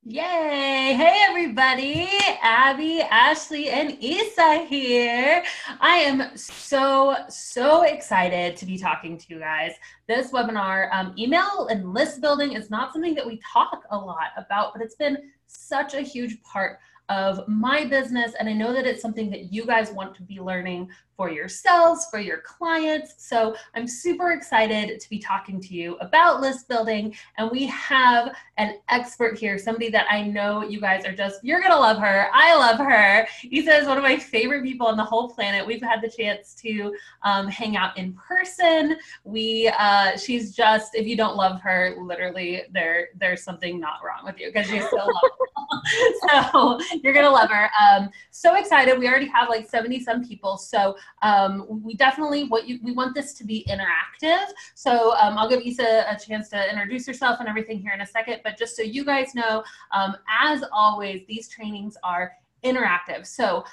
Yay! Hey everybody! Abby, Ashley, and Isa here. I am so excited to be talking to you guys. This webinar, email and list building is not something that we talk a lot about, but it's been such a huge part of my business. And I know that it's something that you guys want to be learning for yourselves, for your clients. So I'm super excited to be talking to you about list building. And we have an expert here, somebody that I know you guys are you're going to love her. I love her. Isa is one of my favorite people on the whole planet. We've had the chance to hang out in person. She's just, if you don't love her, literally there's something not wrong with you because she's so lovable. So you're going to love her. So excited. We already have like 70 some people. So we definitely, we want this to be interactive. So I'll give Isa a chance to introduce herself and everything here in a second, but just so you guys know, as always, these trainings are interactive. So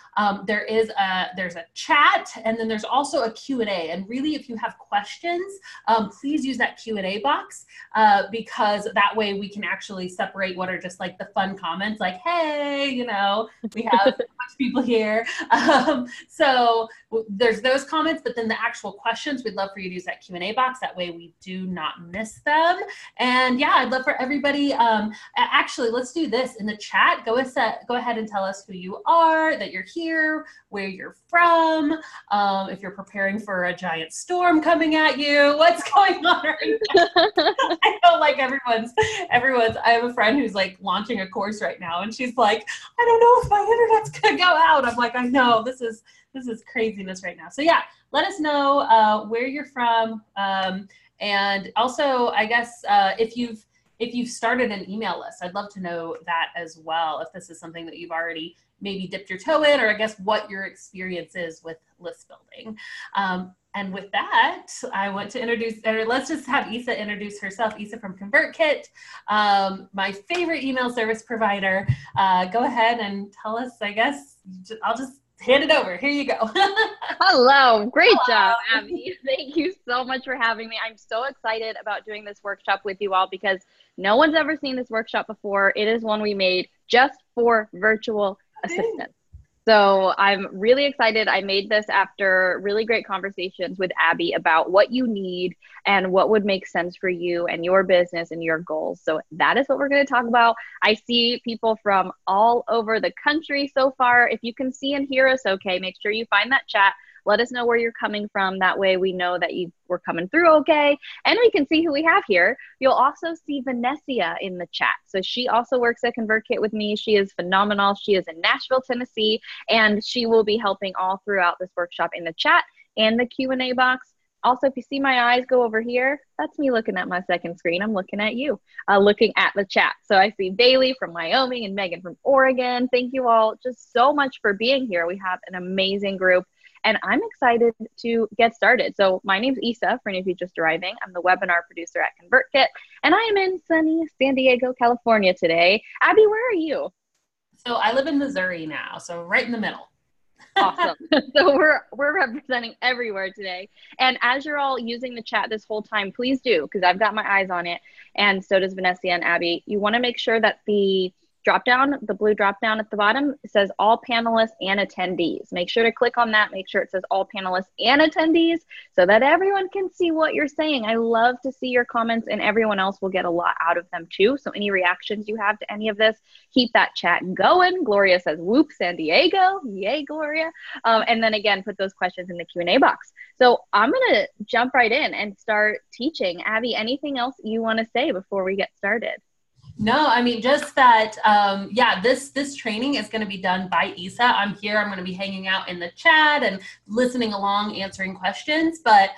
there's a chat, and then there's also a Q&A. And really, if you have questions, please use that Q&A box because that way we can actually separate what are just like the fun comments, like, hey, we have a bunch of people here. So there's those comments, but then the actual questions, we'd love for you to use that Q&A box. That way we do not miss them. And yeah, I'd love for everybody, actually, let's do this in the chat. Go ahead and tell us who you are, that you're here, where you're from, if you're preparing for a giant storm coming at you, what's going on right now. I feel like everyone's, I have a friend who's like launching a course right now and she's like, I don't know if my internet's gonna go out. I'm like, I know, this is craziness right now. So yeah, let us know where you're from. And also, I guess, if you've started an email list, I'd love to know that as well. If this is something that you've already maybe dipped your toe in, or I guess what your experience is with list building. And with that, I want to let's just have Isa introduce herself. Isa from ConvertKit, my favorite email service provider. Go ahead and tell us, I guess, I'll just hand it over. Here you go. Hello. Great job, Abby. Thank you so much for having me. I'm so excited about doing this workshop with you all because no one's ever seen this workshop before. It is one we made just for virtual assistants. So I'm really excited. I made this after really great conversations with Abby about what you need and what would make sense for you and your business and your goals. So that is what we're going to talk about. I see people from all over the country so far. If you can see and hear us okay, make sure you find that chat. Let us know where you're coming from. That way we know that we're coming through okay. And we can see who we have here. You'll also see Vanessa in the chat. So she also works at ConvertKit with me. She is phenomenal. She is in Nashville, Tennessee, and she will be helping all throughout this workshop in the chat and the Q&A box. Also, if you see my eyes go over here, that's me looking at my second screen. I'm looking at you, looking at the chat. So I see Bailey from Wyoming and Megan from Oregon. Thank you all just so much for being here. We have an amazing group. And I'm excited to get started. So my name's Isa, for any of you just arriving. I'm the webinar producer at ConvertKit, and I am in sunny San Diego, California today. Abby, where are you? So I live in Missouri now, so right in the middle. Awesome. So we're representing everywhere today. And as you're all using the chat this whole time, please do, because I've got my eyes on it, and so does Vanessa and Abby. You want to make sure that the blue drop down at the bottom, says all panelists and attendees. Make sure to click on that. Make sure it says all panelists and attendees so that everyone can see what you're saying. I love to see your comments, and everyone else will get a lot out of them too. So any reactions you have to any of this, keep that chat going. Gloria says, whoop, San Diego. Yay, Gloria. And then again, put those questions in the Q&A box. So I'm going to jump right in and start teaching. Abby, anything else you want to say before we get started? No, I mean, just that, yeah, this training is going to be done by Isa. I'm here. I'm going to be hanging out in the chat and listening along, answering questions. But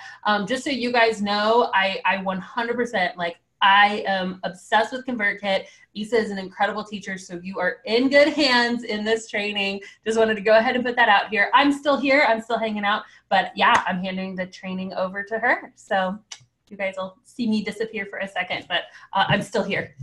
just so you guys know, I 100%, like, I am obsessed with ConvertKit. Isa is an incredible teacher, so you are in good hands in this training. Just wanted to go ahead and put that out here. I'm still here. I'm still hanging out. But yeah, I'm handing the training over to her. So you guys will see me disappear for a second, but I'm still here.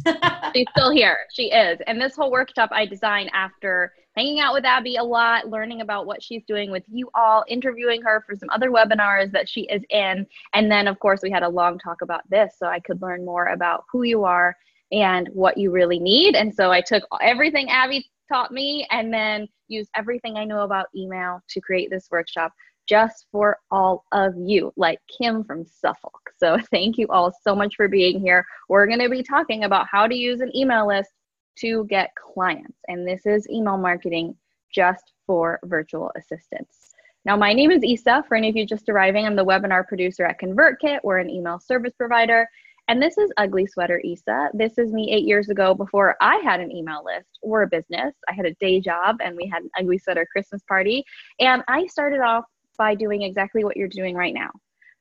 She's still here. She is. And this whole workshop I designed after hanging out with Abby a lot, learning about what she's doing with you all, interviewing her for some other webinars that she is in. And then, of course, we had a long talk about this so I could learn more about who you are and what you really need. And so I took everything Abby taught me and then used everything I know about email to create this workshop just for all of you, like Kim from Suffolk. So thank you all so much for being here. We're going to be talking about how to use an email list to get clients. And this is email marketing just for virtual assistants. Now, my name is Isa. For any of you just arriving, I'm the webinar producer at ConvertKit. We're an email service provider. And this is Ugly Sweater Isa. This is me 8 years ago before I had an email list or a business. I had a day job and we had an Ugly Sweater Christmas party. And I started off by doing exactly what you're doing right now,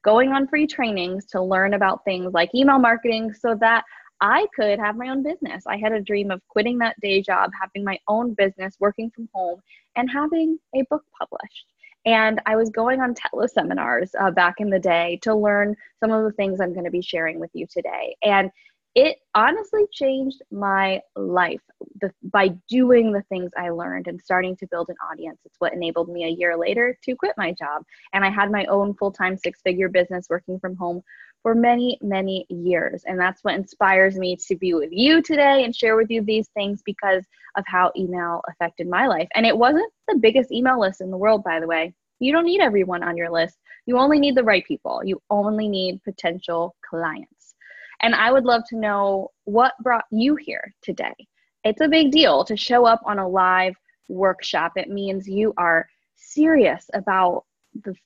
going on free trainings to learn about things like email marketing so that I could have my own business. I had a dream of quitting that day job, having my own business, working from home, and having a book published. And I was going on teleseminars back in the day to learn some of the things I'm going to be sharing with you today. And it honestly changed my life by doing the things I learned and starting to build an audience. It's what enabled me a year later to quit my job. And I had my own full-time 6-figure business working from home for many, many years. And that's what inspires me to be with you today and share with you these things because of how email affected my life. And it wasn't the biggest email list in the world, by the way. You don't need everyone on your list. You only need the right people. You only need potential clients. And I would love to know what brought you here today. It's a big deal to show up on a live workshop. It means you are serious about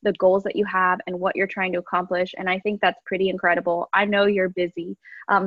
the goals that you have and what you're trying to accomplish. And I think that's pretty incredible. I know you're busy.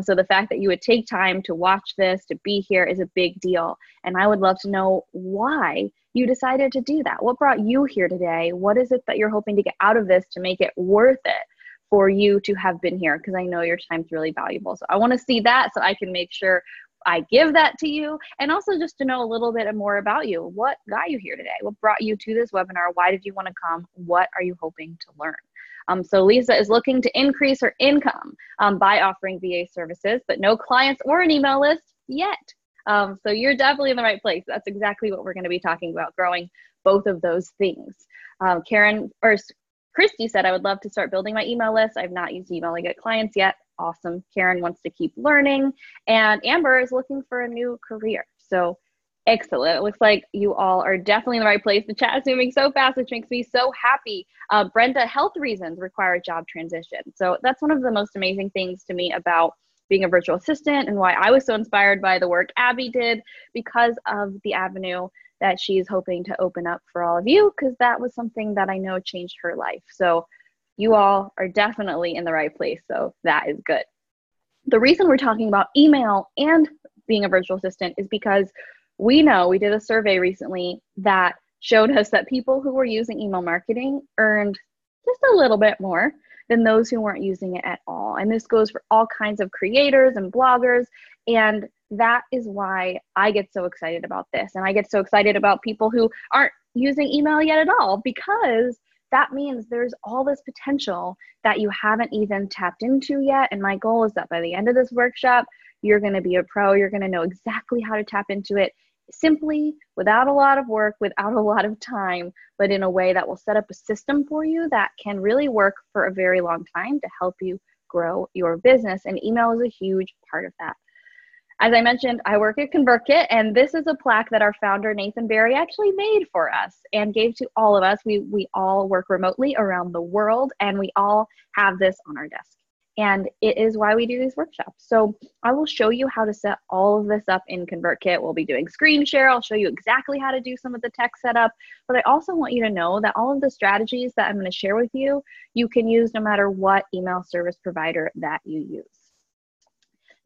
So the fact that you would take time to watch this, to be here is a big deal. And I would love to know why you decided to do that. What brought you here today? What is it that you're hoping to get out of this to make it worth it for you to have been here? Because I know your time's really valuable. So I want to see that so I can make sure I give that to you, and also just to know a little bit more about you. What got you here today? What brought you to this webinar? Why did you want to come? What are you hoping to learn? So Lisa is looking to increase her income by offering VA services, but no clients or an email list yet. So you're definitely in the right place. That's exactly what we're going to be talking about, growing both of those things. Christy said, I would love to start building my email list. I've not used email to get clients yet. Awesome. Karen wants to keep learning. And Amber is looking for a new career. So excellent. It looks like you all are definitely in the right place. The chat is moving so fast, which makes me so happy. Brenda, health reasons require a job transition. So that's one of the most amazing things to me about being a virtual assistant and why I was so inspired by the work Abby did, because of the avenue that she's hoping to open up for all of you, because that was something that I know changed her life. So you all are definitely in the right place. So that is good. The reason we're talking about email and being a virtual assistant is because we know, we did a survey recently that showed us that people who were using email marketing earned just a little bit more than those who weren't using it at all. And this goes for all kinds of creators and bloggers. And that is why I get so excited about this. And I get so excited about people who aren't using email yet at all, because that means there's all this potential that you haven't even tapped into yet. And my goal is that by the end of this workshop, you're going to be a pro. You're going to know exactly how to tap into it simply, without a lot of work, without a lot of time, but in a way that will set up a system for you that can really work for a very long time to help you grow your business. And email is a huge part of that. As I mentioned, I work at ConvertKit, and this is a plaque that our founder, Nathan Barry, actually made for us and gave to all of us. We all work remotely around the world, and we all have this on our desk. And it is why we do these workshops. So I will show you how to set all of this up in ConvertKit. We'll be doing screen share. I'll show you exactly how to do some of the tech setup. But I also want you to know that all of the strategies that I'm going to share with you, you can use no matter what email service provider that you use.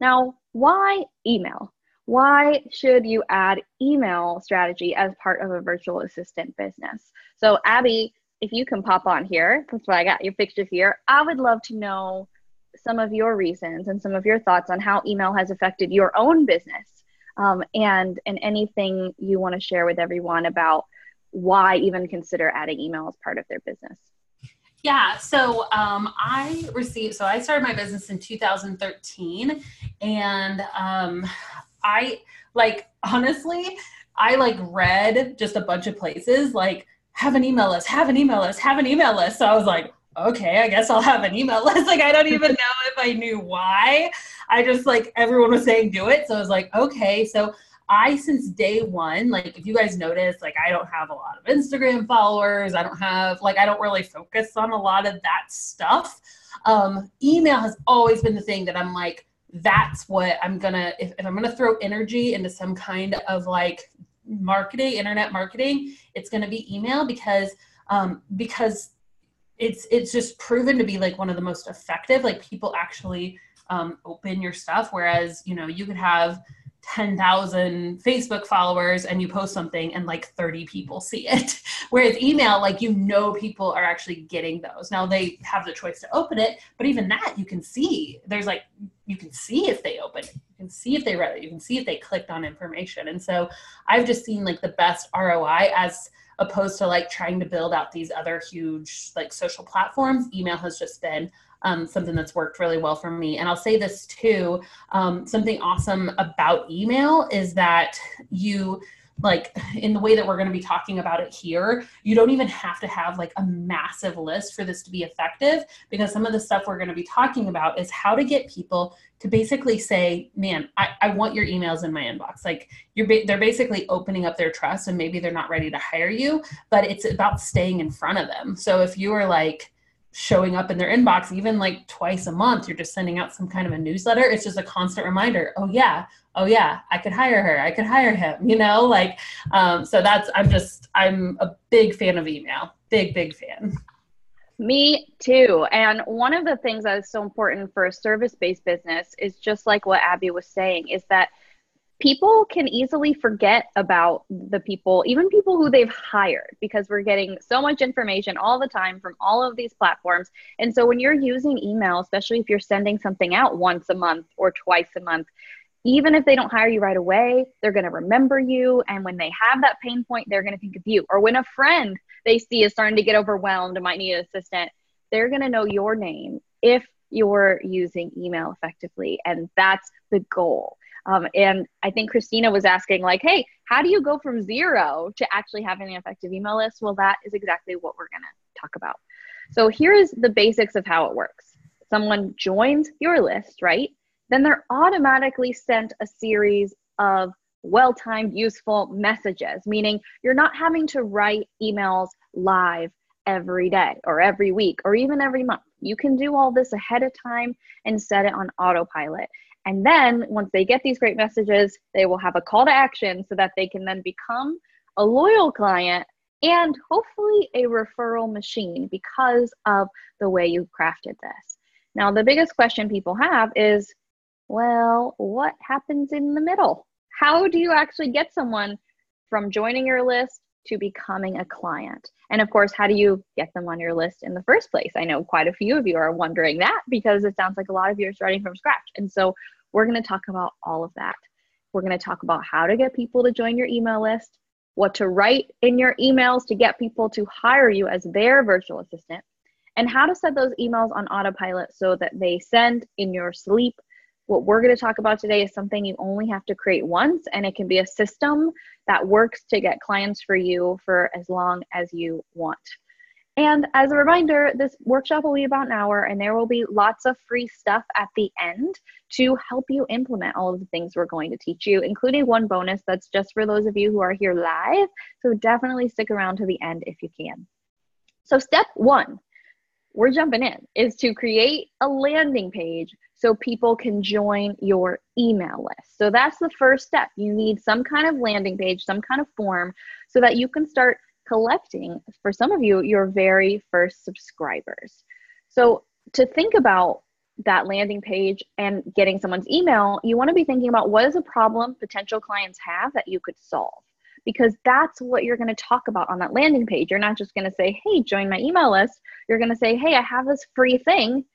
Now, why email? Why should you add email strategy as part of a virtual assistant business? So Abby, if you can pop on here, that's why I got your picture here. I would love to know some of your reasons and some of your thoughts on how email has affected your own business, and anything you want to share with everyone about why even consider adding email as part of their business. Yeah, so I started my business in 2013, and honestly, I read just a bunch of places, have an email list, have an email list, have an email list. So I was like, okay, I guess I'll have an email list. Like, I don't even know if I knew why. I just like, everyone was saying do it. So I was like, okay. So I, since day one, like if you guys notice, like I don't have a lot of Instagram followers. I don't have, like, I don't really focus on a lot of that stuff. Email has always been the thing that I'm like, that's what I'm gonna, if I'm gonna throw energy into some kind of like marketing, internet marketing, it's gonna be email because it's just proven to be like one of the most effective. Like people actually open your stuff, whereas you know you could have 10,000 Facebook followers and you post something and like 30 people see it. Whereas email, like you know people are actually getting those. Now they have the choice to open it, but even that you can see. There's like you can see if they open it. You can see if they read it. You can see if they clicked on information. And so I've just seen like the best ROI as opposed to like trying to build out these other huge like social platforms. Email has just been something that's worked really well for me. And I'll say this too, something awesome about email is that you, like in the way that we're going to be talking about it here, you don't even have to have like a massive list for this to be effective, because some of the stuff we're going to be talking about is how to get people to basically say, man, I want your emails in my inbox. Like they're basically opening up their trust, and maybe they're not ready to hire you, but it's about staying in front of them. So if you are like showing up in their inbox, even like twice a month, you're just sending out some kind of a newsletter. It's just a constant reminder. Oh yeah, I could hire her. I could hire him, you know, like, so I'm a big fan of email. Big fan. Me too. And one of the things that is so important for a service-based business is just like what Abby was saying, is that people can easily forget about the people, even people who they've hired, because we're getting so much information all the time from all of these platforms. And so when you're using email, especially if you're sending something out once a month or twice a month, even if they don't hire you right away, they're going to remember you. And when they have that pain point, they're going to think of you. Or when a friend they see is starting to get overwhelmed and might need an assistant, they're going to know your name if you're using email effectively. And that's the goal. And I think Christina was asking like, hey, how do you go from 0 to actually having an effective email list? Well, that is exactly what we're going to talk about. So here is the basics of how it works. Someone joins your list, right? Then they're automatically sent a series of well-timed, useful messages, meaning you're not having to write emails live every day or every week or even every month. You can do all this ahead of time and set it on autopilot. And then once they get these great messages, they will have a call to action so that they can then become a loyal client and hopefully a referral machine because of the way you crafted this. Now, the biggest question people have is, well, what happens in the middle? How do you actually get someone from joining your list to becoming a client? And of course, how do you get them on your list in the first place? I know quite a few of you are wondering that because it sounds like a lot of you are starting from scratch. And so we're going to talk about all of that. We're going to talk about how to get people to join your email list, what to write in your emails to get people to hire you as their virtual assistant, and how to set those emails on autopilot so that they send in your sleep. What we're going to talk about today is something you only have to create once, and it can be a system that works to get clients for you for as long as you want. And as a reminder, this workshop will be about an hour, and there will be lots of free stuff at the end to help you implement all of the things we're going to teach you, including one bonus that's just for those of you who are here live. So definitely stick around to the end if you can. So step 1, we're jumping in, is to create a landing page so people can join your email list. So that's the first step. You need some kind of landing page, some kind of form, so that you can start collecting, for some of you, your very first subscribers. So to think about that landing page and getting someone's email, you want to be thinking about what is a problem potential clients have that you could solve, because that's what you're going to talk about on that landing page. You're not just going to say, hey, join my email list. You're going to say, hey, I have this free thing.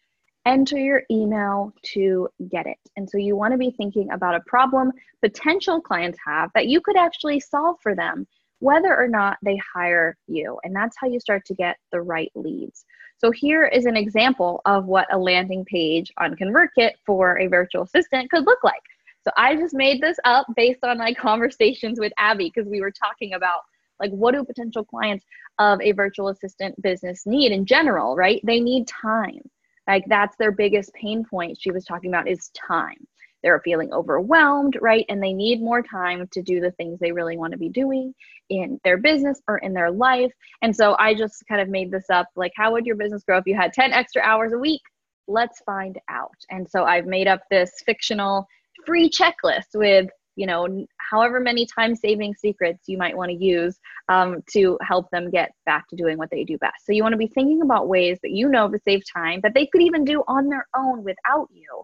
Enter your email to get it. And so you want to be thinking about a problem potential clients have that you could actually solve for them, whether or not they hire you. And that's how you start to get the right leads. So here is an example of what a landing page on ConvertKit for a virtual assistant could look like. So I just made this up based on my conversations with Abby, because we were talking about Like, what do potential clients of a virtual assistant business need in general, right? They need time. Like, that's their biggest pain point she was talking about, is time. They're feeling overwhelmed, right? And they need more time to do the things they really want to be doing in their business or in their life. And so I just kind of made this up, like, how would your business grow if you had 10 extra hours a week? Let's find out. And so I've made up this fictional free checklist with, you know, however many time-saving secrets you might want to use to help them get back to doing what they do best. So you want to be thinking about ways that you know to save time that they could even do on their own without you,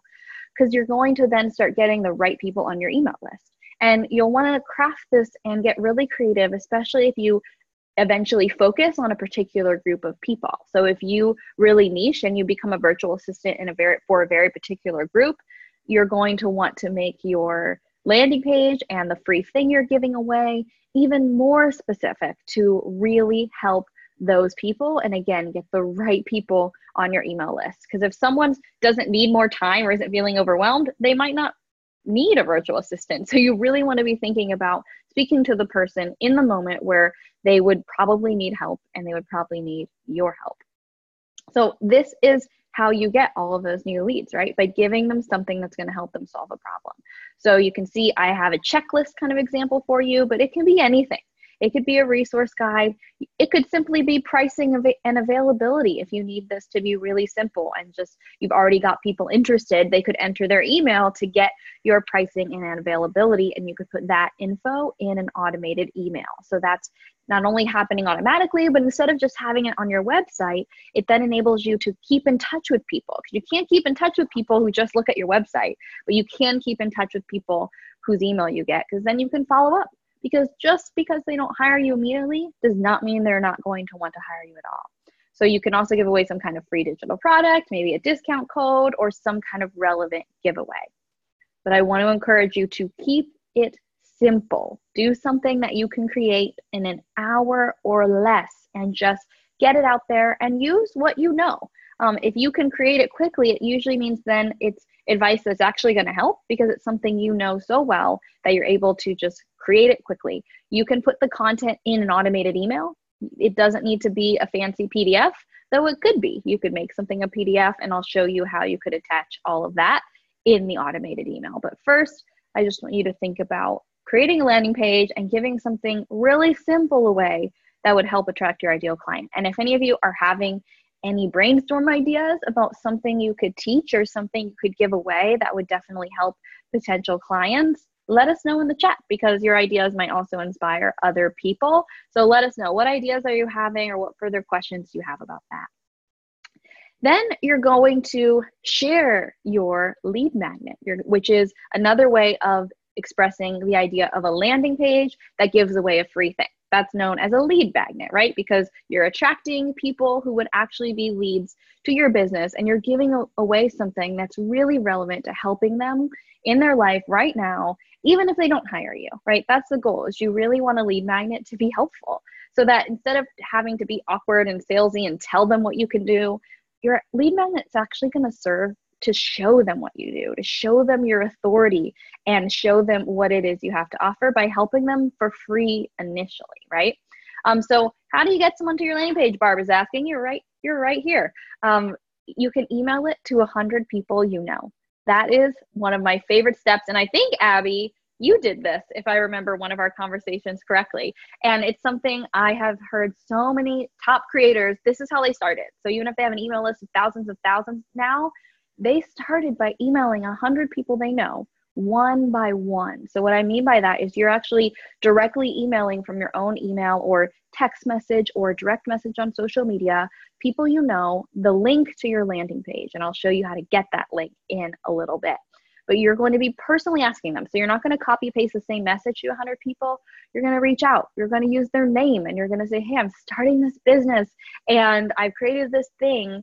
because you're going to then start getting the right people on your email list. And you'll want to craft this and get really creative, especially if you eventually focus on a particular group of people. So if you really niche and you become a virtual assistant for a very particular group, you're going to want to make your landing page and the free thing you're giving away even more specific to really help those people, and again, get the right people on your email list. Because if someone doesn't need more time or isn't feeling overwhelmed, they might not need a virtual assistant. So you really want to be thinking about speaking to the person in the moment where they would probably need help and they would probably need your help. So this is how you get all of those new leads, right? By giving them something that's going to help them solve a problem. So you can see I have a checklist kind of example for you, but it can be anything. It could be a resource guide. It could simply be pricing and availability. If you need this to be really simple and just you've already got people interested, they could enter their email to get your pricing and availability, and you could put that info in an automated email. So that's not only happening automatically, but instead of just having it on your website, it then enables you to keep in touch with people. Because you can't keep in touch with people who just look at your website, but you can keep in touch with people whose email you get, because then you can follow up. Because just because they don't hire you immediately does not mean they're not going to want to hire you at all. So you can also give away some kind of free digital product, maybe a discount code or some kind of relevant giveaway. But I want to encourage you to keep it simple. Do something that you can create in an hour or less and just get it out there and use what you know. If you can create it quickly, it usually means then it's advice that's actually going to help, because it's something you know so well that you're able to just create it quickly. You can put the content in an automated email. It doesn't need to be a fancy PDF, though it could be. You could make something a PDF, and I'll show you how you could attach all of that in the automated email. But first, I just want you to think about creating a landing page and giving something really simple away that would help attract your ideal client. And if any of you are having any brainstorm ideas about something you could teach or something you could give away that would definitely help potential clients, let us know in the chat, because your ideas might also inspire other people. So let us know, what ideas are you having, or what further questions do you have about that? Then you're going to share your lead magnet, which is another way of expressing the idea of a landing page that gives away a free thing. That's known as a lead magnet, right? Because you're attracting people who would actually be leads to your business, and you're giving away something that's really relevant to helping them in their life right now, even if they don't hire you, right? That's the goal, is you really want a lead magnet to be helpful, so that instead of having to be awkward and salesy and tell them what you can do, your lead magnet's actually going to serve to show them what you do, to show them your authority and show them what it is you have to offer by helping them for free initially, right? So how do you get someone to your landing page? Barb is asking. You're right here. You can email it to 100 people you know. That is one of my favorite steps. And I think, Abby, you did this, if I remember one of our conversations correctly. And it's something I have heard so many top creators, this is how they started. So even if they have an email list of thousands now, they started by emailing 100 people they know, one by one. So what I mean by that is you're actually directly emailing from your own email or text message or direct message on social media, people you know, the link to your landing page. And I'll show you how to get that link in a little bit. But you're going to be personally asking them. So you're not going to copy paste the same message to 100 people. You're going to reach out. You're going to use their name, and you're going to say, hey, I'm starting this business and I've created this thing.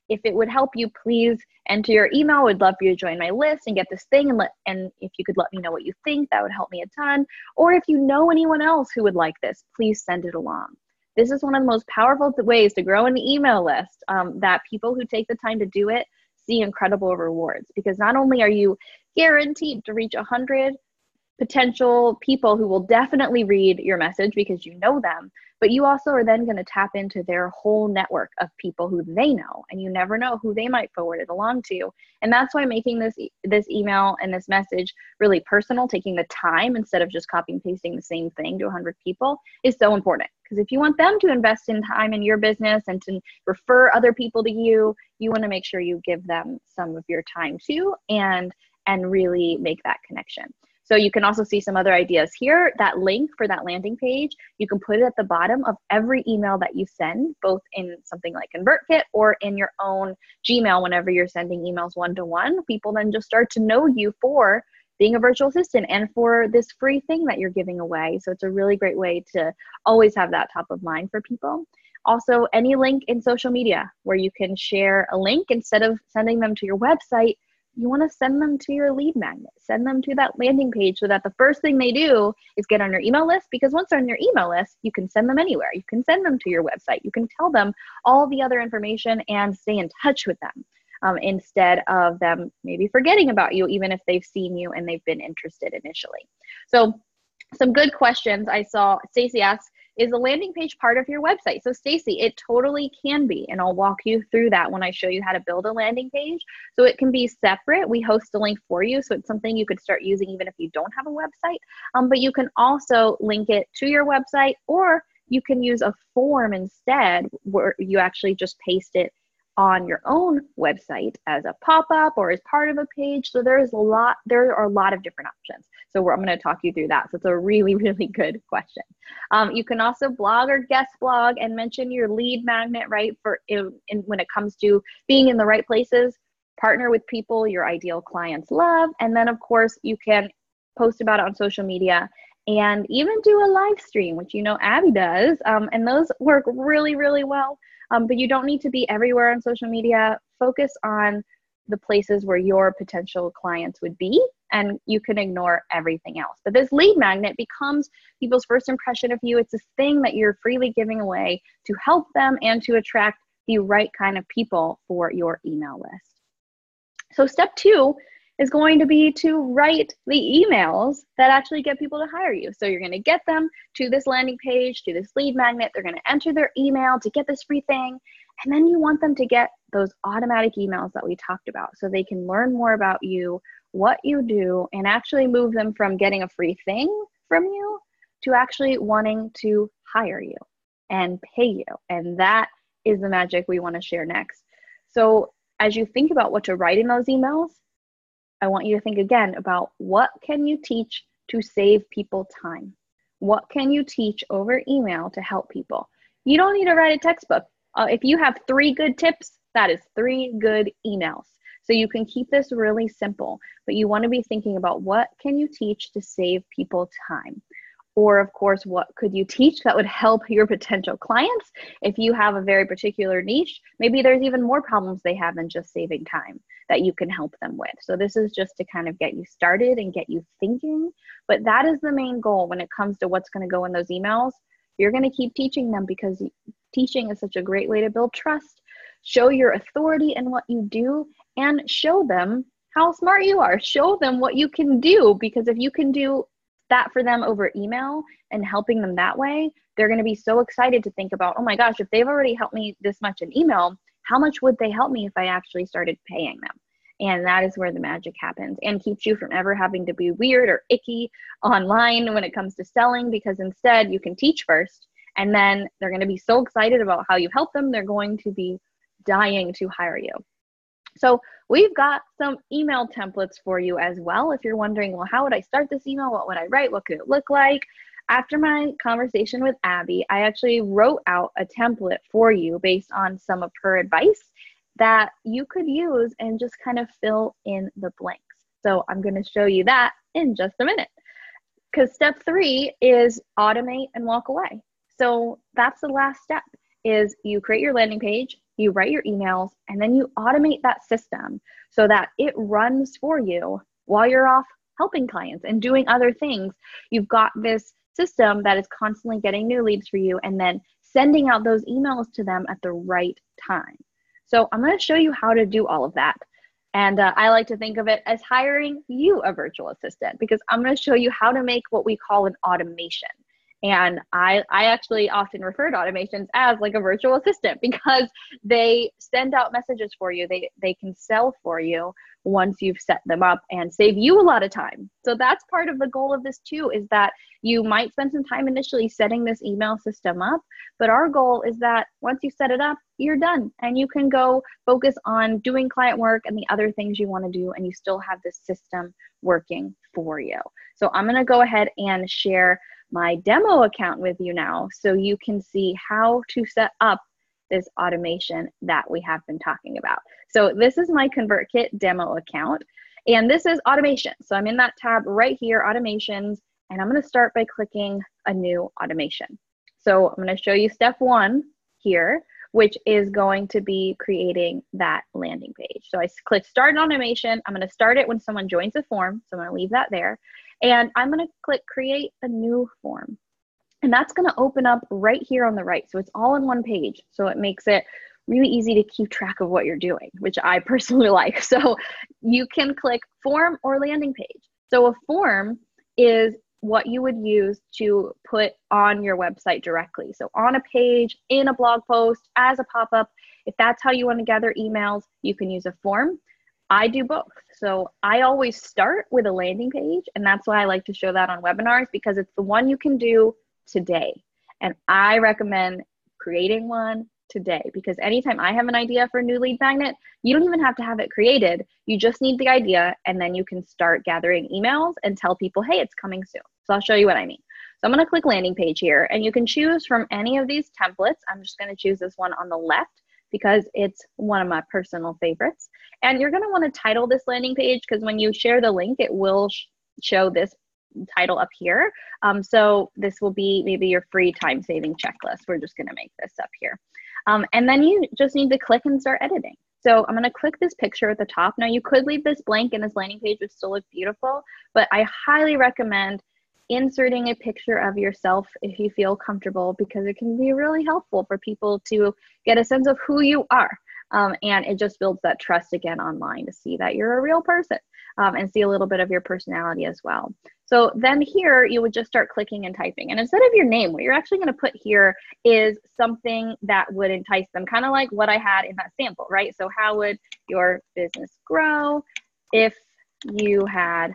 If it would help you, please enter your email. We'd love for you to join my list and get this thing. And if you could let me know what you think, that would help me a ton. Or if you know anyone else who would like this, please send it along. This is one of the most powerful ways to grow an email list, that people who take the time to do it see incredible rewards. Because not only are you guaranteed to reach 100 potential people who will definitely read your message because you know them, but you also are then going to tap into their whole network of people who they know, and you never know who they might forward it along to. And that's why making this email and this message really personal, taking the time instead of just copy and pasting the same thing to 100 people, is so important. Because if you want them to invest in time in your business and to refer other people to you, you want to make sure you give them some of your time too, and really make that connection. So you can also see some other ideas here. That link for that landing page, you can put it at the bottom of every email that you send, both in something like ConvertKit or in your own Gmail. Whenever you're sending emails one-to-one, people then just start to know you for being a virtual assistant and for this free thing that you're giving away. So it's a really great way to always have that top of mind for people. Also, any link in social media where you can share a link, instead of sending them to your website, you want to send them to your lead magnet. Send them to that landing page so that the first thing they do is get on your email list, because once they're on your email list, you can send them anywhere. You can send them to your website. You can tell them all the other information and stay in touch with them, instead of them maybe forgetting about you, even if they've seen you and they've been interested initially. So some good questions I saw. Stacy asks, is the landing page part of your website? So Stacy, it totally can be, and I'll walk you through that when I show you how to build a landing page. So it can be separate. We host a link for you, so it's something you could start using even if you don't have a website. But you can also link it to your website, or you can use a form instead where you actually just paste it on your own website as a pop-up or as part of a page. So there are a lot of different options. So I'm going to talk you through that. So it's a really, really good question. You can also blog or guest blog and mention your lead magnet, right? When it comes to being in the right places, partner with people your ideal clients love. And then of course you can post about it on social media and even do a live stream, which you know Abbey does. And those work really, really well. But you don't need to be everywhere on social media. Focus on the places where your potential clients would be, and you can ignore everything else. But this lead magnet becomes people's first impression of you. It's this thing that you're freely giving away to help them and to attract the right kind of people for your email list. So step 2 is going to be to write the emails that actually get people to hire you. So you're going to get them to this landing page, to this lead magnet. They're going to enter their email to get this free thing. And then you want them to get those automatic emails that we talked about so they can learn more about you, what you do, and actually move them from getting a free thing from you to actually wanting to hire you and pay you. And that is the magic we want to share next. So as you think about what to write in those emails, I want you to think again about what can you teach to save people time? What can you teach over email to help people? You don't need to write a textbook. If you have 3 good tips, that is 3 good emails. So you can keep this really simple, but you want to be thinking about what can you teach to save people time? Or of course, what could you teach that would help your potential clients? If you have a very particular niche, maybe there's even more problems they have than just saving time that you can help them with. So this is just to kind of get you started and get you thinking, but that is the main goal when it comes to what's going to go in those emails. You're going to keep teaching them because teaching is such a great way to build trust, show your authority in what you do, and show them how smart you are. Show them what you can do, because if you can do that for them over email and helping them that way, they're going to be so excited to think about, oh my gosh, if they've already helped me this much in email, how much would they help me if I actually started paying them? And that is where the magic happens, and keeps you from ever having to be weird or icky online when it comes to selling, because instead you can teach first, and then they're going to be so excited about how you help them, they're going to be dying to hire you. So we've got some email templates for you as well. If you're wondering, well, how would I start this email? What would I write? What could it look like? After my conversation with Abbey, I actually wrote out a template for you based on some of her advice that you could use and just kind of fill in the blanks. So I'm going to show you that in just a minute, because step 3 is automate and walk away. So that's the last step, is you create your landing page, you write your emails, and then you automate that system so that it runs for you while you're off helping clients and doing other things. You've got this system that is constantly getting new leads for you and then sending out those emails to them at the right time. So I'm going to show you how to do all of that. And I like to think of it as hiring you a virtual assistant, because I'm going to show you how to make what we call an automation. And I actually often refer to automations as like a virtual assistant, because they send out messages for you. They can sell for you once you've set them up and save you a lot of time. So that's part of the goal of this too, is that you might spend some time initially setting this email system up, but our goal is that once you set it up, you're done and you can go focus on doing client work and the other things you want to do, and you still have this system working for you. So I'm going to go ahead and share my demo account with you now so you can see how to set up this automation that we have been talking about. So this is my ConvertKit demo account, and this is automation. So I'm in that tab right here, automations, and I'm going to start by clicking a new automation. So I'm going to show you step one here, which is going to be creating that landing page. So I click start an automation. I'm going to start it when someone joins the form. So I'm going to leave that there. And I'm going to click create a new form. And that's going to open up right here on the right. So it's all in one page. So it makes it really easy to keep track of what you're doing, which I personally like. So you can click form or landing page. So a form is what you would use to put on your website directly. So on a page, in a blog post, as a pop-up, if that's how you want to gather emails, you can use a form. I do both. So I always start with a landing page, and that's why I like to show that on webinars, because it's the one you can do today. And I recommend creating one today, because anytime I have an idea for a new lead magnet, you don't even have to have it created. You just need the idea, and then you can start gathering emails and tell people, hey, it's coming soon. So I'll show you what I mean. So I'm going to click landing page here, and you can choose from any of these templates. I'm just going to choose this one on the left because it's one of my personal favorites. And you're going to want to title this landing page, because when you share the link, it will show this title up here. So this will be maybe your free time-saving checklist. We're just going to make this up here. And then you just need to click and start editing. So I'm going to click this picture at the top. Now you could leave this blank and this landing page would still look beautiful, but I highly recommend inserting a picture of yourself if you feel comfortable, because it can be really helpful for people to get a sense of who you are. And it just builds that trust again online to see that you're a real person, and see a little bit of your personality as well. So then here you would just start clicking and typing. And instead of your name, what you're actually going to put here is something that would entice them, kind of like what I had in that sample, right? So how would your business grow if you had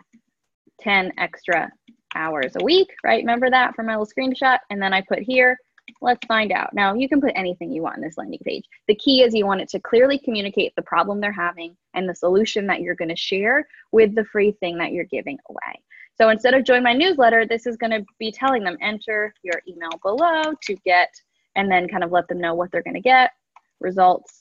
10 extra hours a week, right? Remember that from my little screenshot? And then I put here, let's find out. Now you can put anything you want in this landing page. The key is you want it to clearly communicate the problem they're having and the solution that you're going to share with the free thing that you're giving away. So instead of join my newsletter, this is going to be telling them enter your email below to get, and then kind of let them know what they're going to get, results,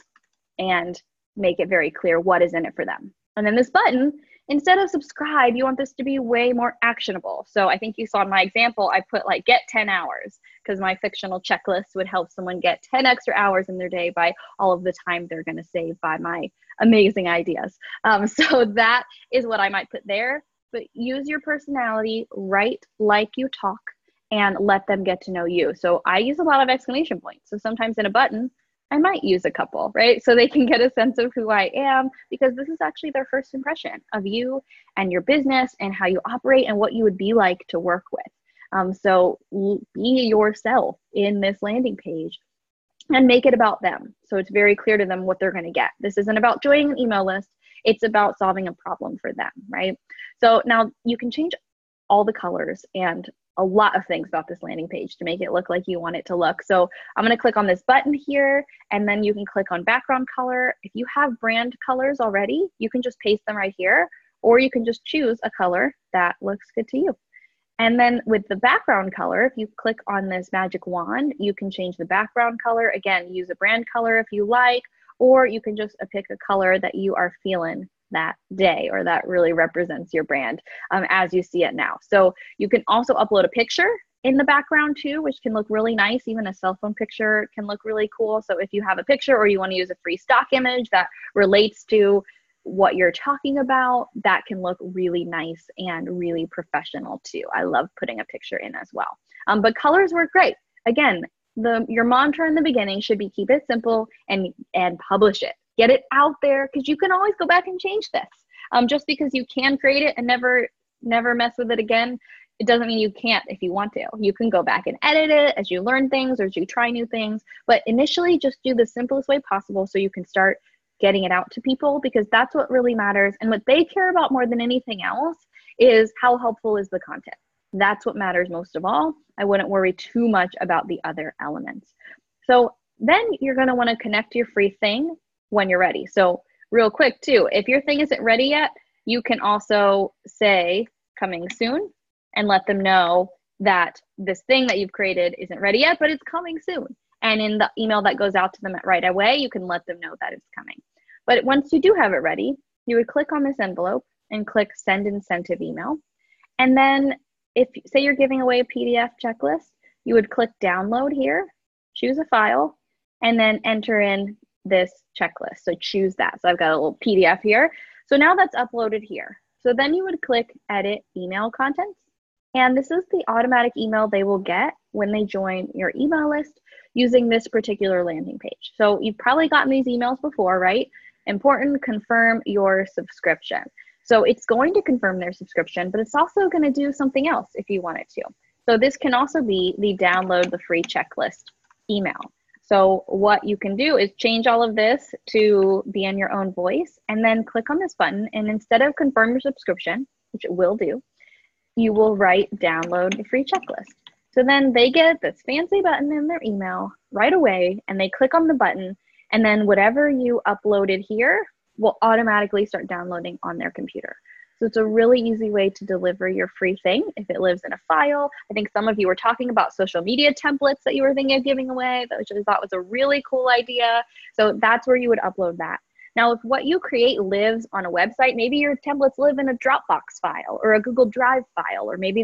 and make it very clear what is in it for them. And then this button, instead of subscribe, you want this to be way more actionable. So I think you saw in my example, I put like get 10 hours, because my fictional checklist would help someone get 10 extra hours in their day by all of the time they're going to save by my amazing ideas. So that is what I might put there. But use your personality, write like you talk, and let them get to know you. So I use a lot of exclamation points. So sometimes in a button, I might use a couple, right? So they can get a sense of who I am, because this is actually their first impression of you and your business and how you operate and what you would be like to work with. So be yourself in this landing page and make it about them. So it's very clear to them what they're going to get. This isn't about joining an email list. It's about solving a problem for them, right? So now you can change all the colors and a lot of things about this landing page to make it look like you want it to look. So I'm going to click on this button here, and then you can click on background color. If you have brand colors already, you can just paste them right here, or you can just choose a color that looks good to you. And then with the background color, if you click on this magic wand, you can change the background color. Again, use a brand color if you like, or you can just pick a color that you are feeling that day or that really represents your brand as you see it now. So you can also upload a picture in the background too, which can look really nice. Even a cell phone picture can look really cool. So if you have a picture or you want to use a free stock image that relates to what you're talking about, that can look really nice and really professional too. I love putting a picture in as well. But colors work great. Again, your mantra in the beginning should be keep it simple and publish it. Get it out there, because you can always go back and change this. Just because you can create it and never mess with it again, it doesn't mean you can't if you want to. You can go back and edit it as you learn things or as you try new things. But initially, just do the simplest way possible so you can start getting it out to people, because that's what really matters. And what they care about more than anything else is how helpful is the content. That's what matters most of all. I wouldn't worry too much about the other elements. So then you're going to want to connect your free thing when you're ready. So real quick too, if your thing isn't ready yet, you can also say coming soon and let them know that this thing that you've created isn't ready yet, but it's coming soon. And in the email that goes out to them right away, you can let them know that it's coming. But once you do have it ready, you would click on this envelope and click send incentive email. And then if say you're giving away a PDF checklist, you would click download here, choose a file, and then enter in this checklist. So choose that. So I've got a little PDF here. So now that's uploaded here. So then you would click edit email contents. And this is the automatic email they will get when they join your email list using this particular landing page. So you've probably gotten these emails before, right? Important, confirm your subscription. So it's going to confirm their subscription, but it's also going to do something else if you want it to. So this can also be the download the free checklist email. So what you can do is change all of this to be in your own voice, and then click on this button, and instead of confirm your subscription, which it will do, you will write download the free checklist. So then they get this fancy button in their email right away, and they click on the button, and then whatever you uploaded here will automatically start downloading on their computer. So it's a really easy way to deliver your free thing if it lives in a file. I think some of you were talking about social media templates that you were thinking of giving away, which I thought was a really cool idea. So that's where you would upload that. Now, if what you create lives on a website, maybe your templates live in a Dropbox file or a Google Drive file, or maybe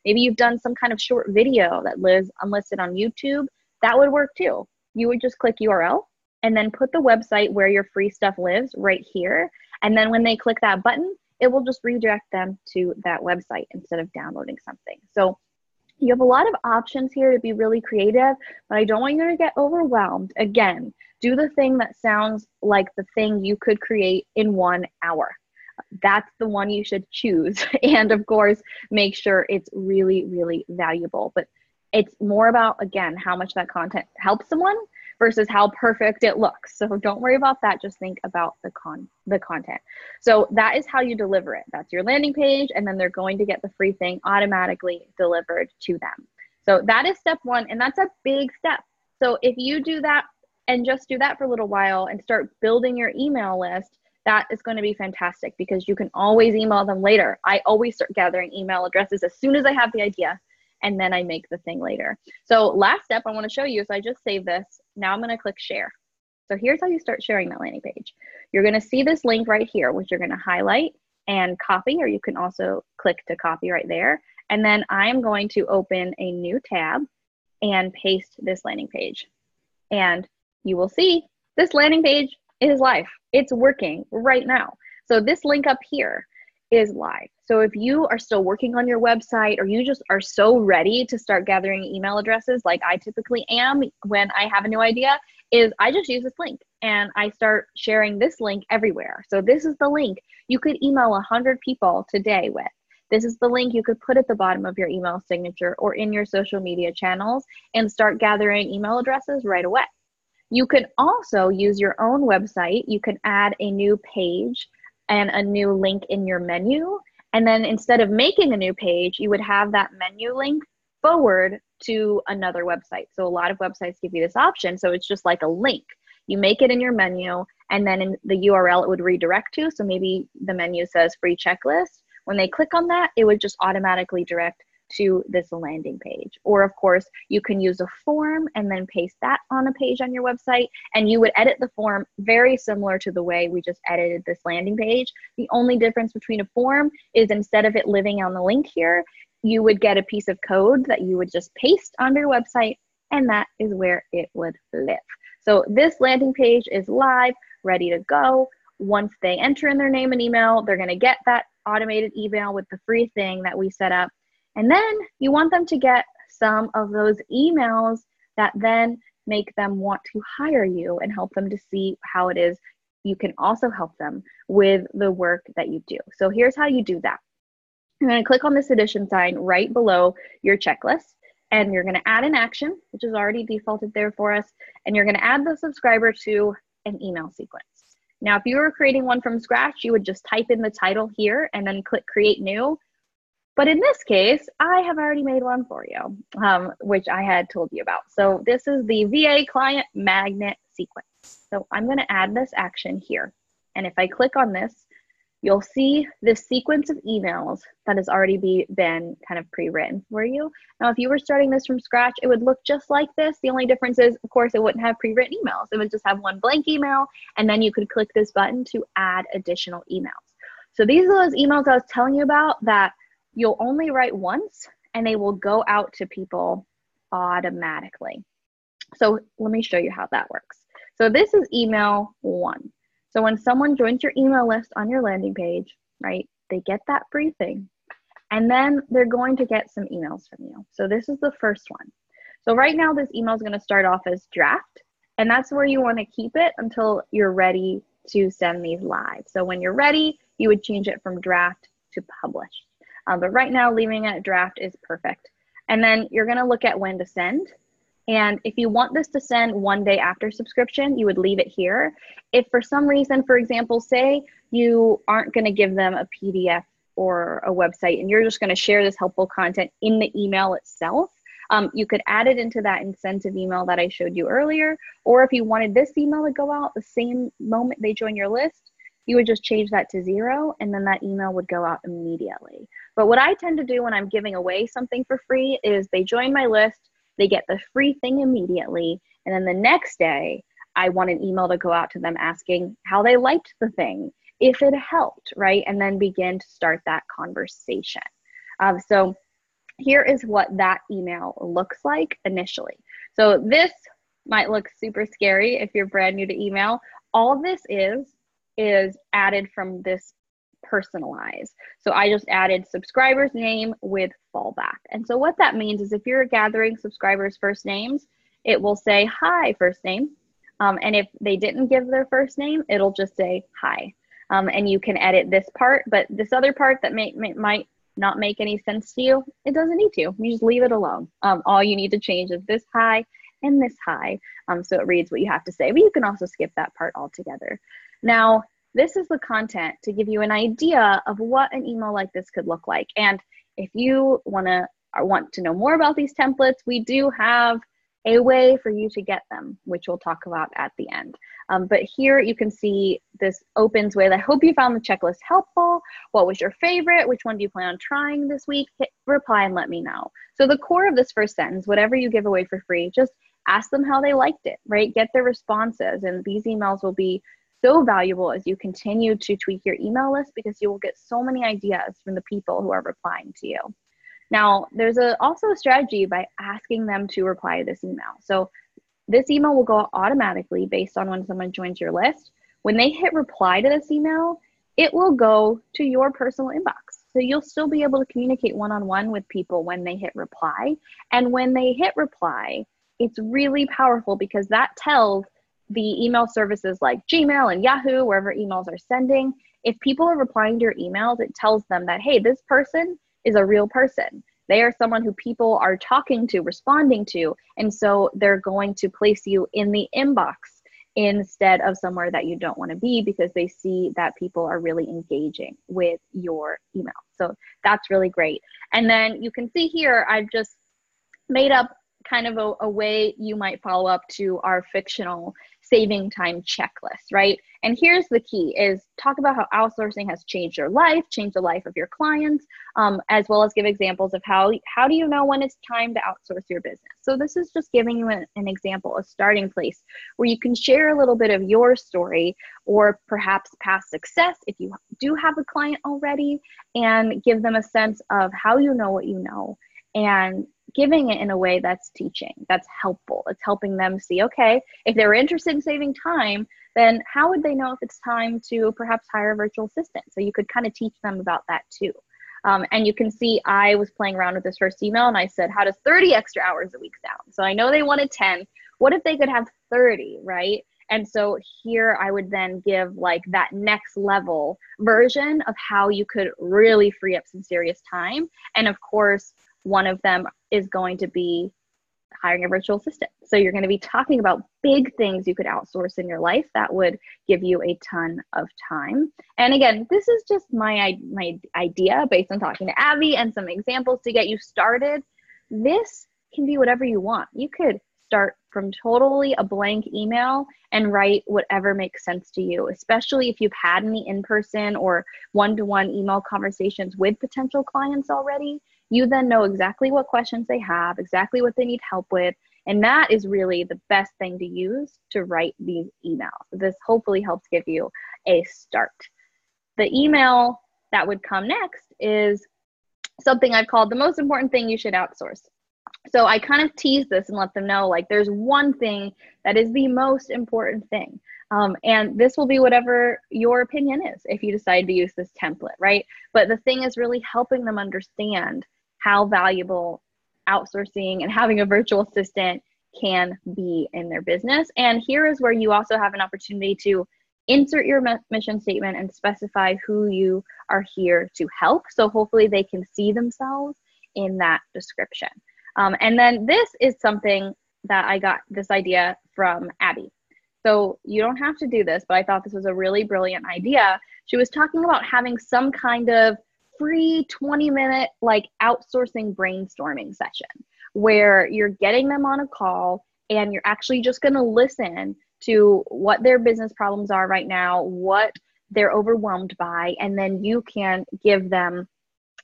you've done some kind of short video that lives unlisted on YouTube, that would work too. You would just click URL and then put the website where your free stuff lives right here. And then when they click that button, it will just redirect them to that website instead of downloading something. So you have a lot of options here to be really creative, but I don't want you to get overwhelmed. Again, do the thing that sounds like the thing you could create in 1 hour. That's the one you should choose. And of course, make sure it's really, really valuable. But it's more about, again, how much that content helps someone versus how perfect it looks. So don't worry about that. Just think about the content. So that is how you deliver it. That's your landing page, and then they're going to get the free thing automatically delivered to them. So that is step one, and that's a big step. So if you do that and just do that for a little while and start building your email list, that is going to be fantastic because you can always email them later. I always start gathering email addresses as soon as I have the idea, and then I make the thing later. So last step I want to show you, so I just saved this. Now I'm going to click share. So here's how you start sharing that landing page. You're going to see this link right here, which you're going to highlight and copy, or you can also click to copy right there. And then I'm going to open a new tab and paste this landing page. And you will see this landing page is live. It's working right now. So this link up here is live. So if you are still working on your website, or you just are so ready to start gathering email addresses like I typically am when I have a new idea, is I just use this link and I start sharing this link everywhere. So this is the link you could email 100 people today with. This is the link you could put at the bottom of your email signature or in your social media channels and start gathering email addresses right away. You can also use your own website. You can add a new page and a new link in your menu. And then instead of making a new page, you would have that menu link forward to another website. So a lot of websites give you this option. So it's just like a link. You make it in your menu, and then in the URL it would redirect to. So maybe the menu says free checklist. When they click on that, it would just automatically direct to this landing page. Or of course, you can use a form and then paste that on a page on your website, and you would edit the form very similar to the way we just edited this landing page. The only difference between a form is instead of it living on the link here, you would get a piece of code that you would just paste on your website, and that is where it would live. So this landing page is live, ready to go. Once they enter in their name and email, they're going to get that automated email with the free thing that we set up. And then you want them to get some of those emails that then make them want to hire you and help them to see how it is you can also help them with the work that you do. So here's how you do that. You're going to click on this edition sign right below your checklist, and you're going to add an action, which is already defaulted there for us, and you're going to add the subscriber to an email sequence. Now, if you were creating one from scratch, you would just type in the title here and then click create new. But in this case, I have already made one for you, which I had told you about. So this is the VA client magnet sequence. So I'm going to add this action here. And if I click on this, you'll see this sequence of emails that has already been kind of pre-written for you. Now, if you were starting this from scratch, it would look just like this. The only difference is, of course, it wouldn't have pre-written emails. It would just have one blank email, and then you could click this button to add additional emails. So these are those emails I was telling you about that you'll only write once, and they will go out to people automatically. So let me show you how that works. So this is email 1. So when someone joins your email list on your landing page, right, they get that free thing, and then they're going to get some emails from you. So this is the first one. So right now this email is going to start off as draft, and that's where you want to keep it until you're ready to send these live. So when you're ready, you would change it from draft to published. But right now, leaving it at draft is perfect. And then you're going to look at when to send. And if you want this to send one day after subscription, you would leave it here. If for some reason, for example, say you aren't going to give them a PDF or a website, and you're just going to share this helpful content in the email itself, you could add it into that incentive email that I showed you earlier. Or if you wanted this email to go out the same moment they join your list, you would just change that to 0, and then that email would go out immediately. But what I tend to do when I'm giving away something for free is they join my list, they get the free thing immediately, and then the next day, I want an email to go out to them asking how they liked the thing, if it helped, right? And then begin to start that conversation. So here is what that email looks like initially. So this might look super scary if you're brand new to email. All this is added from this personalize. So I just added subscriber's name with fallback. And so what that means is if you're gathering subscribers' first names, it will say hi first name. And if they didn't give their first name, it'll just say hi. And you can edit this part, but this other part that might not make any sense to you, it doesn't need to. You just leave it alone. All you need to change is this hi and this hi. So it reads what you have to say, but you can also skip that part altogether. Now, this is the content to give you an idea of what an email like this could look like. And if you want to know more about these templates, we do have a way for you to get them, which we'll talk about at the end. But here you can see this opens with, I hope you found the checklist helpful. What was your favorite? Which one do you plan on trying this week? Hit reply and let me know. So the core of this first sentence, whatever you give away for free, just ask them how they liked it, right? Get their responses. And these emails will be so valuable as you continue to tweak your email list because you will get so many ideas from the people who are replying to you. Now, there's also a strategy by asking them to reply to this email. So this email will go out automatically based on when someone joins your list. When they hit reply to this email, it will go to your personal inbox. So you'll still be able to communicate one-on-one with people when they hit reply. And when they hit reply, it's really powerful because that tells the email services like Gmail and Yahoo, wherever emails are sending, if people are replying to your emails, it tells them that, hey, this person is a real person. They are someone who people are talking to, responding to, and so they're going to place you in the inbox instead of somewhere that you don't want to be because they see that people are really engaging with your email. So that's really great. And then you can see here, I've just made up kind of a way you might follow up to our fictional saving time checklist, right? And here's the key is talk about how outsourcing has changed your life, changed the life of your clients, as well as give examples of how do you know when it's time to outsource your business. So this is just giving you an example, a starting place where you can share a little bit of your story or perhaps past success if you do have a client already, and give them a sense of how you know what you know, and giving it in a way that's teaching, that's helpful. It's helping them see, okay, if they're interested in saving time, then how would they know if it's time to perhaps hire a virtual assistant? So you could kind of teach them about that too. And you can see I was playing around with this first email and I said, how does 30 extra hours a week sound? So I know they wanted 10. What if they could have 30, right? And so here I would then give like that next level version of how you could really free up some serious time. And of course, one of them is going to be hiring a virtual assistant. So you're going to be talking about big things you could outsource in your life that would give you a ton of time. And again, this is just my idea based on talking to Abbey and some examples to get you started. This can be whatever you want. You could start from totally a blank email and write whatever makes sense to you, especially if you've had any in-person or one-to-one email conversations with potential clients already. You then know exactly what questions they have, exactly what they need help with, and that is really the best thing to use to write these emails. This hopefully helps give you a start. The email that would come next is something I've called the most important thing you should outsource. So I kind of tease this and let them know, like, there's one thing that is the most important thing. And this will be whatever your opinion is if you decide to use this template, right? But the thing is really helping them understand how valuable outsourcing and having a virtual assistant can be in their business. And here is where you also have an opportunity to insert your mission statement and specify who you are here to help. So hopefully they can see themselves in that description. And then this is something that I got this idea from Abbey. So you don't have to do this, but I thought this was a really brilliant idea. She was talking about having some kind of free 20-minute like outsourcing brainstorming session where you're getting them on a call and you're actually just going to listen to what their business problems are right now, what they're overwhelmed by, and then you can give them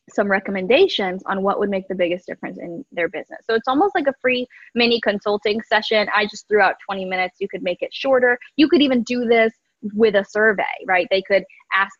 some recommendations on what would make the biggest difference in their business. So it's almost like a free mini consulting session. I just threw out 20 minutes. You could make it shorter. You could even do this with a survey, right? They could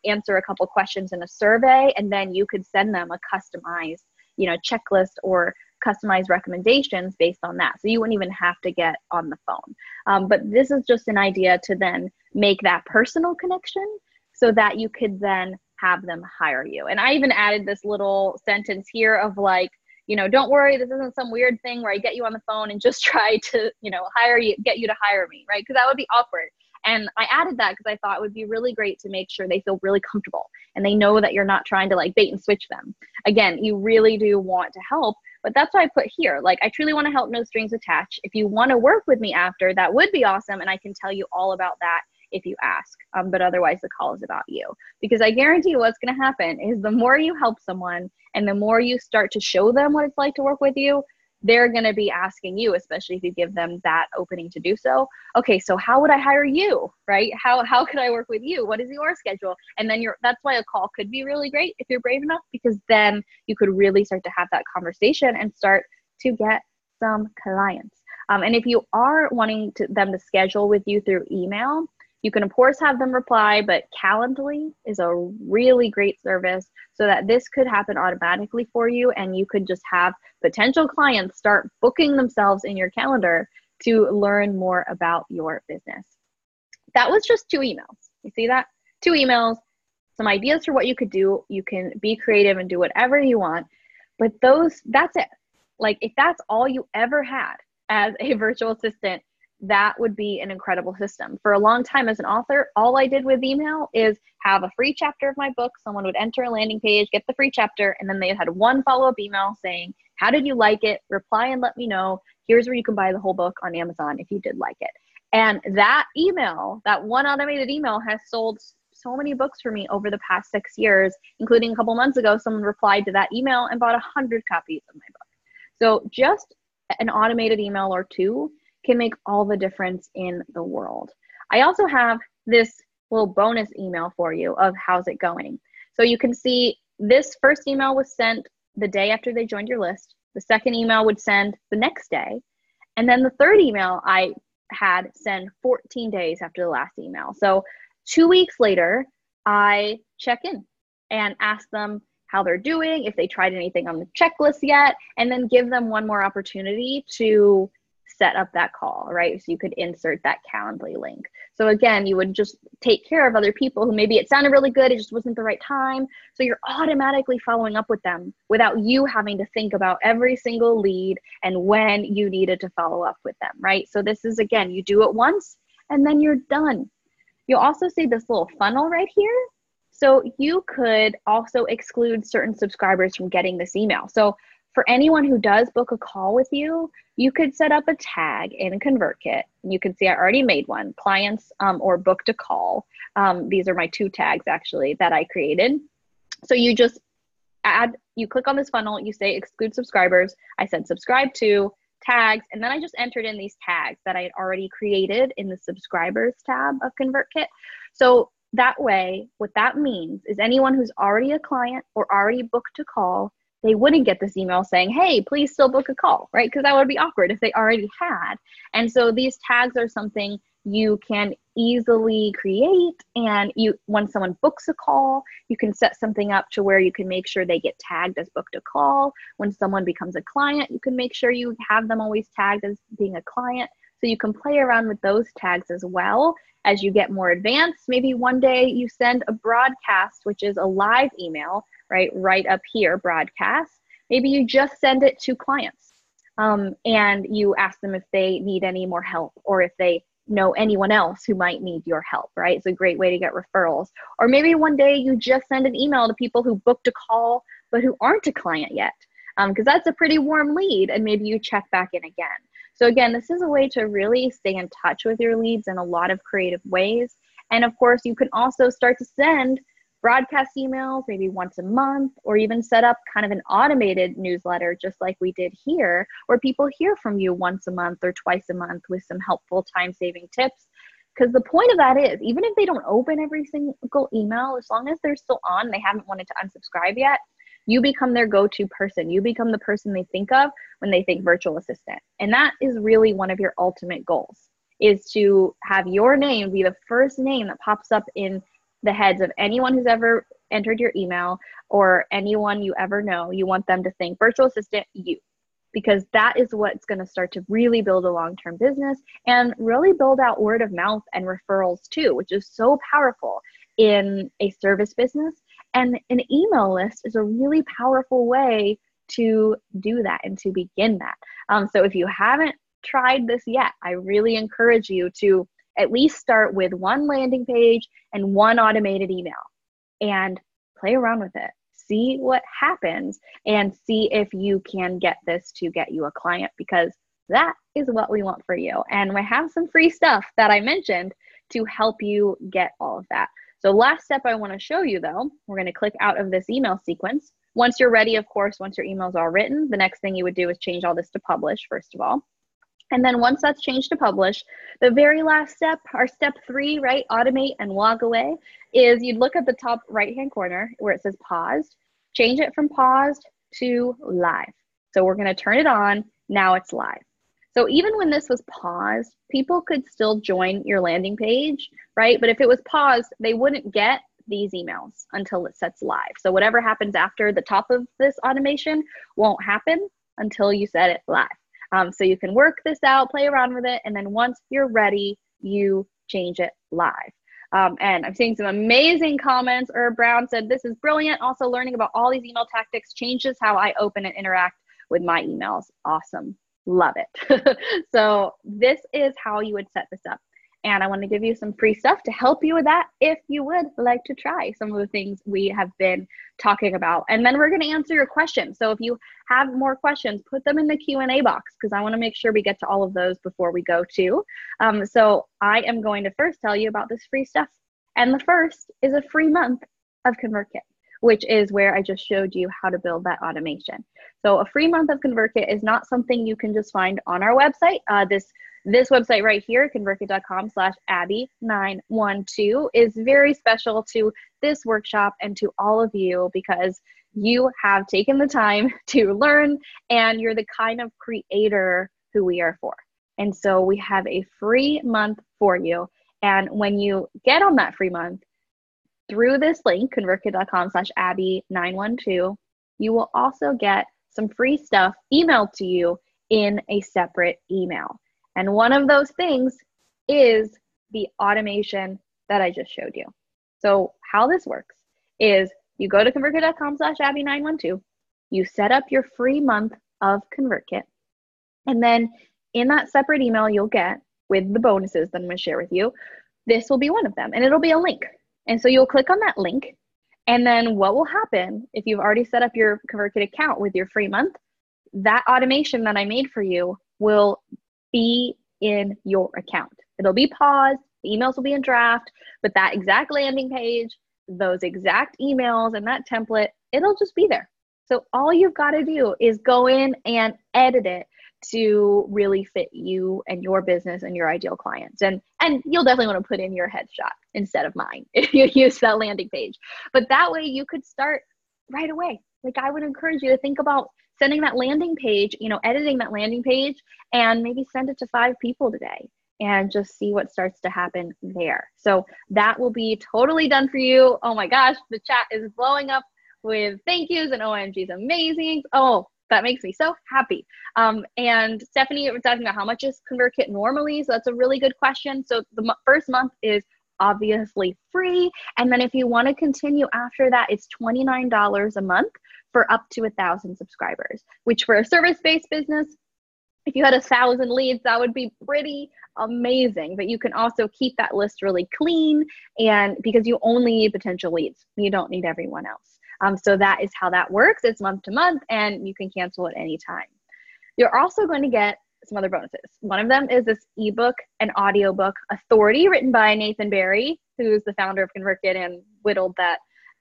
answer a couple questions in a survey, and then you could send them a customized, checklist or customized recommendations based on that. So you wouldn't even have to get on the phone. But this is just an idea to then make that personal connection so that you could then have them hire you. And I even added this little sentence here of like, don't worry, this isn't some weird thing where I get you on the phone and just try to, get you to hire me, right? Because that would be awkward. And I added that because I thought it would be really great to make sure they feel really comfortable and they know that you're not trying to like bait and switch them. Again, you really do want to help, but that's what I put here. Like, I truly want to help, no strings attached. If you want to work with me after, that would be awesome. And I can tell you all about that if you ask, but otherwise the call is about you. Because I guarantee you what's going to happen is the more you help someone and the more you start to show them what it's like to work with you, they're going to be asking you, especially if you give them that opening to do so. Okay, so how would I hire you, right? How could I work with you? What is your schedule? And then that's why a call could be really great if you're brave enough, because then you could really start to have that conversation and start to get some clients. And if you are wanting them to schedule with you through email, you can, of course, have them reply, but Calendly is a really great service so that this could happen automatically for you, and you could just have potential clients start booking themselves in your calendar to learn more about your business. That was just 2 emails. You see that? 2 emails, some ideas for what you could do. You can be creative and do whatever you want, but that's it. Like, if that's all you ever had as a virtual assistant, that would be an incredible system. For a long time as an author, all I did with email is have a free chapter of my book. Someone would enter a landing page, get the free chapter, and then they had one follow-up email saying, how did you like it? Reply and let me know. Here's where you can buy the whole book on Amazon if you did like it. And that email, that one automated email, has sold so many books for me over the past 6 years, including a couple months ago, someone replied to that email and bought 100 copies of my book. So just an automated email or 2 can make all the difference in the world. I also have this little bonus email for you of how's it going. So you can see this first email was sent the day after they joined your list. The second email would send the next day. And then the third email I had send 14 days after the last email. So 2 weeks later, I check in and ask them how they're doing, if they tried anything on the checklist yet, and then give them one more opportunity to set up that call, right? So you could insert that Calendly link. So again, you would just take care of other people who maybe it sounded really good, it just wasn't the right time. So you're automatically following up with them without you having to think about every single lead and when you needed to follow up with them, right? So this is, again, you do it once and then you're done. You'll also see this little funnel right here. So you could also exclude certain subscribers from getting this email. So for anyone who does book a call with you, you could set up a tag in ConvertKit. You can see I already made one, clients or booked a call. These are my 2 tags actually that I created. So you just you click on this funnel, you say exclude subscribers. I said subscribe to tags, and then I just entered in these tags that I had already created in the subscribers tab of ConvertKit. So that way, what that means is anyone who's already a client or already booked a call, they wouldn't get this email saying, hey, please still book a call, right? Because that would be awkward if they already had. And so these tags are something you can easily create, and when someone books a call, you can set something up to where you can make sure they get tagged as booked a call. When someone becomes a client, you can make sure you have them always tagged as being a client. So you can play around with those tags as well as you get more advanced. Maybe one day you send a broadcast, which is a live email, right up here, broadcast. Maybe you just send it to clients and you ask them if they need any more help or if they know anyone else who might need your help, right? It's a great way to get referrals. Or maybe one day you just send an email to people who booked a call but who aren't a client yet, because that's a pretty warm lead, and maybe you check back in again. So again, this is a way to really stay in touch with your leads in a lot of creative ways. And of course, you can also start to send broadcast emails maybe once a month, or even set up kind of an automated newsletter just like we did here, where people hear from you once a month or twice a month with some helpful time-saving tips. Because the point of that is, even if they don't open every single email, as long as they're still on, they haven't wanted to unsubscribe yet, you become their go-to person. You become the person they think of when they think virtual assistant. And that is really one of your ultimate goals, is to have your name be the first name that pops up in the heads of anyone who's ever entered your email or anyone you ever know. You want them to think virtual assistant, you, because that is what's going to start to really build a long-term business and really build out word of mouth and referrals too, which is so powerful in a service business. And an email list is a really powerful way to do that and to begin that. So if you haven't tried this yet, I really encourage you to at least start with one landing page and one automated email and play around with it. See what happens and see if you can get this to get you a client, because that is what we want for you. And we have some free stuff that I mentioned to help you get all of that. So last step I want to show you though, we're going to click out of this email sequence. Once you're ready, of course, once your email's all written, the next thing you would do is change all this to publish, first of all. And then once that's changed to publish, the very last step, our step 3, right, automate and log away, is you'd look at the top right-hand corner where it says paused, change it from paused to live. So we're going to turn it on. Now it's live. So even when this was paused, people could still join your landing page, right? But if it was paused, they wouldn't get these emails until it sets live. So whatever happens after the top of this automation won't happen until you set it live. So you can work this out, play around with it, and then once you're ready, you change it live. And I'm seeing some amazing comments. Herb Brown said, this is brilliant. Also learning about all these email tactics changes how I open and interact with my emails. Awesome. Love it. So this is how you would set this up. And I want to give you some free stuff to help you with that if you would like to try some of the things we have been talking about. And then we're going to answer your questions. So if you have more questions, put them in the Q&A box, because I want to make sure we get to all of those before we go to. So I am going to first tell you about this free stuff. And the first is a free month of ConvertKit, which is where I just showed you how to build that automation. So a free month of ConvertKit is not something you can just find on our website. This website right here, convertkit.com/Abbey912, is very special to this workshop and to all of you, because you have taken the time to learn and you're the kind of creator who we are for. And so we have a free month for you. And when you get on that free month, through this link, convertkit.com/Abbey912, you will also get some free stuff emailed to you in a separate email. And one of those things is the automation that I just showed you. So how this works is you go to convertkit.com/Abbey912, you set up your free month of ConvertKit, and then in that separate email you'll get with the bonuses that I'm going to share with you, this will be one of them, and it'll be a link. And so you'll click on that link, and then what will happen if you've already set up your ConvertKit account with your free month, that automation that I made for you will be in your account. It'll be paused, the emails will be in draft, but that exact landing page, those exact emails and that template, it'll just be there. So all you've got to do is go in and edit it to really fit you and your business and your ideal clients. And you'll definitely want to put in your headshot instead of mine if you use that landing page. But that way you could start right away. Like, I would encourage you to think about sending that landing page, editing that landing page, and maybe send it to 5 people today and just see what starts to happen there. So that will be totally done for you. Oh my gosh, the chat is blowing up with thank yous and OMG's amazing. Oh, that makes me so happy. And Stephanie was asking about how much is ConvertKit normally. So that's a really good question. So the first month is obviously free. And then if you want to continue after that, it's $29 a month for up to 1,000 subscribers, which for a service-based business, if you had 1,000 leads, that would be pretty amazing. But you can also keep that list really clean, and because you only need potential leads, you don't need everyone else. So that is how that works. It's month to month, and you can cancel at any time. You're also going to get some other bonuses. One of them is this ebook and audiobook, Authority, written by Nathan Barry, who's the founder of ConvertKit and whittled that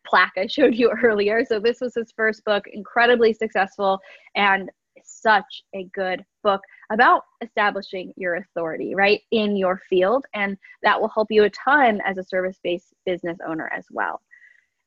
plaque I showed you earlier. So this was his first book, incredibly successful, and such a good book about establishing your authority, right, in your field. And that will help you a ton as a service-based business owner as well.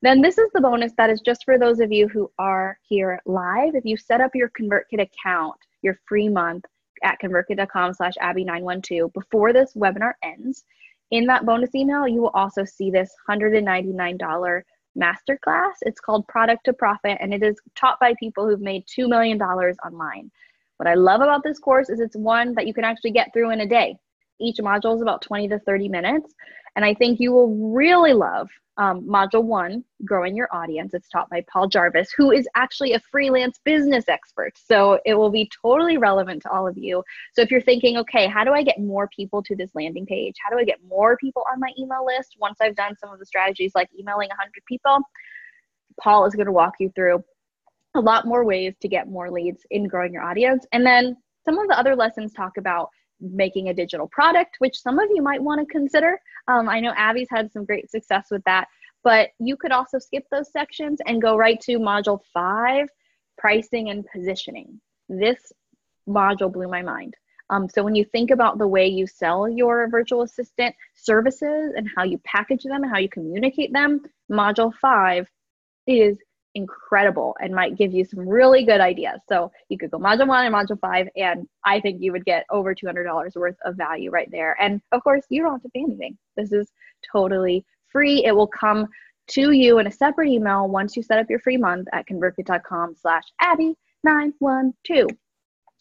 Then this is the bonus that is just for those of you who are here live. If you set up your ConvertKit account, your free month at convertkit.com/Abbey912 before this webinar ends, in that bonus email, you will also see this $199 masterclass. It's called Product to Profit, and it is taught by people who've made $2 million online. What I love about this course is it's one that you can actually get through in a day. Each module is about 20 to 30 minutes. And I think you will really love Module 1, Growing Your Audience. It's taught by Paul Jarvis, who is actually a freelance business expert. So it will be totally relevant to all of you. So if you're thinking, okay, how do I get more people to this landing page? How do I get more people on my email list once I've done some of the strategies like emailing 100 people? Paul is going to walk you through a lot more ways to get more leads in growing your audience. And then some of the other lessons talk about making a digital product, which some of you might want to consider. I know Abby's had some great success with that, but you could also skip those sections and go right to Module 5, Pricing and Positioning. This module blew my mind. So when you think about the way you sell your virtual assistant services and how you package them and how you communicate them, Module 5 is incredible and might give you some really good ideas. So you could go Module 1 and Module 5, and I think you would get over $200 worth of value right there. And of course, you don't have to pay anything. This is totally free. It will come to you in a separate email once you set up your free month at convertkit.com/Abbey912.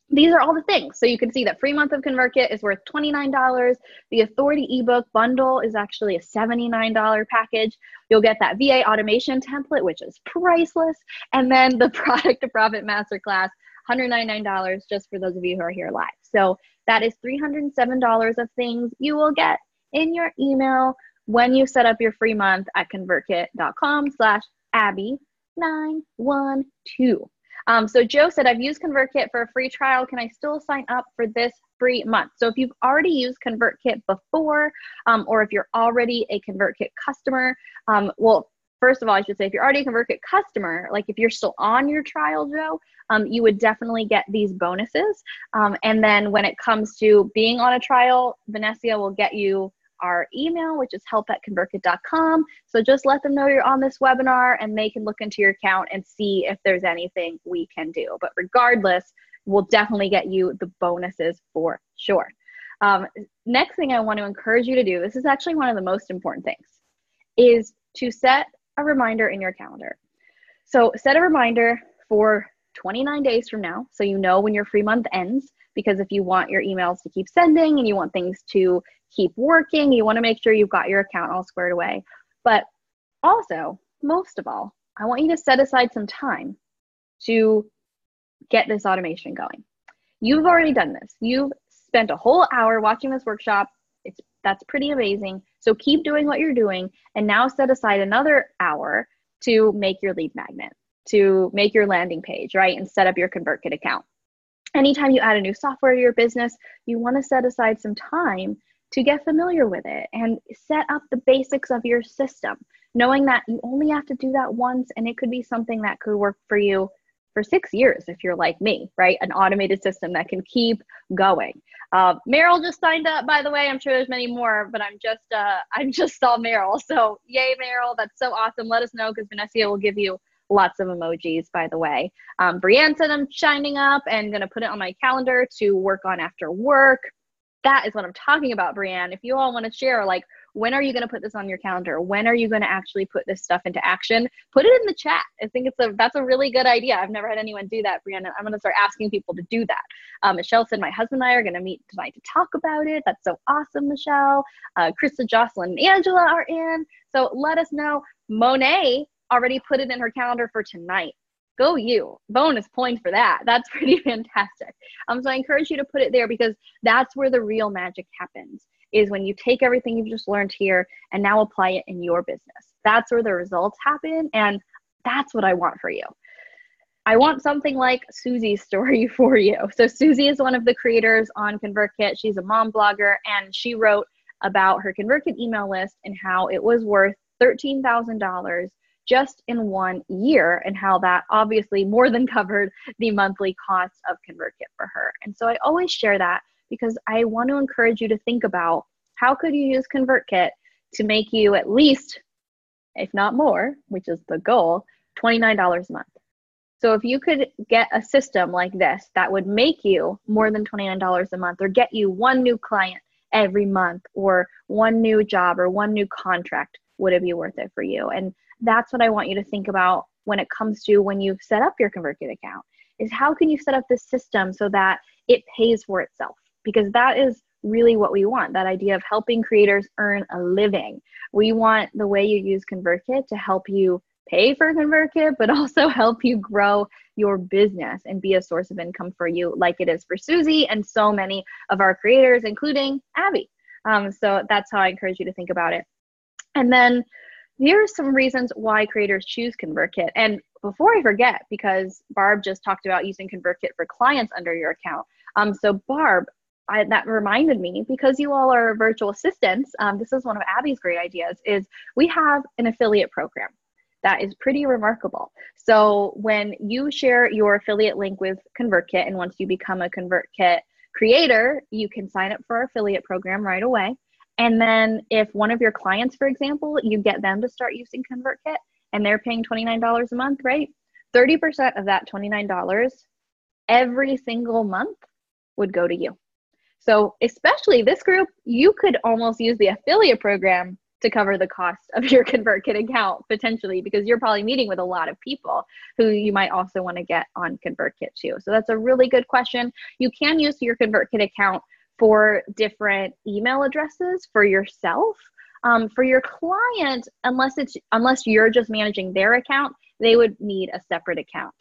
These are all the things. So you can see that free month of ConvertKit is worth $29. The Authority ebook bundle is actually a $79 package. You'll get that VA automation template, which is priceless. And then the Product to Profit Masterclass, $199 just for those of you who are here live. So that is $307 of things you will get in your email when you set up your free month at convertkit.com/Abbey912. So Joe said, I've used ConvertKit for a free trial. Can I still sign up for this free month? So if you've already used ConvertKit before, or if you're already a ConvertKit customer, well, first of all, I should say, if you're already a ConvertKit customer, like if you're still on your trial, Joe, you would definitely get these bonuses. And then when it comes to being on a trial, Vanessa will get you our email, which is help@convertkit.com. So just let them know you're on this webinar and they can look into your account and see if there's anything we can do. But regardless, we'll definitely get you the bonuses for sure. Next thing I want to encourage you to do, this is actually one of the most important things, is to set a reminder in your calendar. So set a reminder for 29 days from now. So you know when your free month ends, because if you want your emails to keep sending and you want things to keep working, you want to make sure you've got your account all squared away. But also, most of all, I want you to set aside some time to get this automation going. You've already done this. You've spent a whole hour watching this workshop. That's pretty amazing. So keep doing what you're doing, and now set aside another hour to make your lead magnet, to make your landing page, right? And set up your ConvertKit account. Anytime you add a new software to your business, you want to set aside some time to get familiar with it and set up the basics of your system, knowing that you only have to do that once, and it could be something that could work for you for 6 years if you're like me, right? An automated system that can keep going. Meryl just signed up, by the way. I'm sure there's many more, but I just saw Meryl. So yay, Meryl. That's so awesome. Let us know, because Vanessa will give you lots of emojis, by the way. Brianne said I'm shining up and going to put it on my calendar to work on after work. That is what I'm talking about, Brianne. If you all want to share, like, when are you going to put this on your calendar? When are you going to actually put this stuff into action? Put it in the chat. I think that's a really good idea. I've never had anyone do that, Brianna. I'm going to start asking people to do that. Michelle said my husband and I are going to meet tonight to talk about it. That's so awesome, Michelle. Krista, Jocelyn, and Angela are in. So let us know. Monet already put it in her calendar for tonight. Go you. Bonus point for that. That's pretty fantastic. So I encourage you to put it there, because that's where the real magic happens, is when you take everything you've just learned here and now apply it in your business. That's where the results happen, and that's what I want for you. I want something like Susie's story for you. So Susie is one of the creators on ConvertKit. She's a mom blogger, and she wrote about her ConvertKit email list and how it was worth $13,000 just in 1 year, and how that obviously more than covered the monthly costs of ConvertKit for her. And so I always share that, because I want to encourage you to think about, how could you use ConvertKit to make you at least, if not more, which is the goal, $29 a month. So if you could get a system like this that would make you more than $29 a month, or get you one new client every month, or one new job, or one new contract, would it be worth it for you? And that's what I want you to think about when it comes to when you've set up your ConvertKit account, is how can you set up this system so that it pays for itself? Because that is really what we want, that idea of helping creators earn a living. We want the way you use ConvertKit to help you pay for ConvertKit, but also help you grow your business and be a source of income for you, like it is for Susie and so many of our creators, including Abbey. So that's how I encourage you to think about it. And then here are some reasons why creators choose ConvertKit. And before I forget, because Barb just talked about using ConvertKit for clients under your account. So Barb, that reminded me, because you all are virtual assistants, this is one of Abby's great ideas, is we have an affiliate program that is pretty remarkable. So when you share your affiliate link with ConvertKit, and once you become a ConvertKit creator, you can sign up for our affiliate program right away. And then if one of your clients, for example, you get them to start using ConvertKit and they're paying $29 a month, right? 30% of that $29 every single month would go to you. So especially this group, you could almost use the affiliate program to cover the cost of your ConvertKit account potentially, because you're probably meeting with a lot of people who you might also want to get on ConvertKit too. So that's a really good question. You can use your ConvertKit account for different email addresses for yourself. For your client, unless you're just managing their account, they would need a separate account.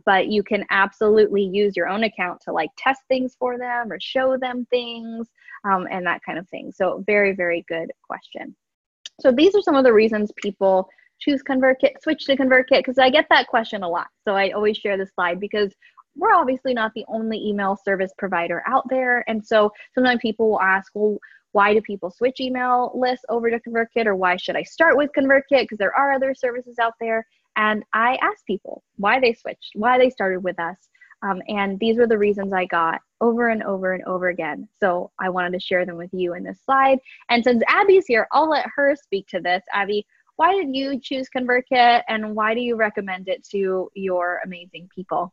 But you can absolutely use your own account to like test things for them or show them things and that kind of thing. So very, very good question. So these are some of the reasons people choose ConvertKit, switch to ConvertKit, because I get that question a lot. So I always share this slide because we're obviously not the only email service provider out there. And so sometimes people will ask, well, why do people switch email lists over to ConvertKit, or why should I start with ConvertKit? Because there are other services out there. And I asked people why they switched, why they started with us. And these were the reasons I got over and over and over again. So I wanted to share them with you in this slide. And since Abby's here, I'll let her speak to this. Abby, why did you choose ConvertKit, and why do you recommend it to your amazing people?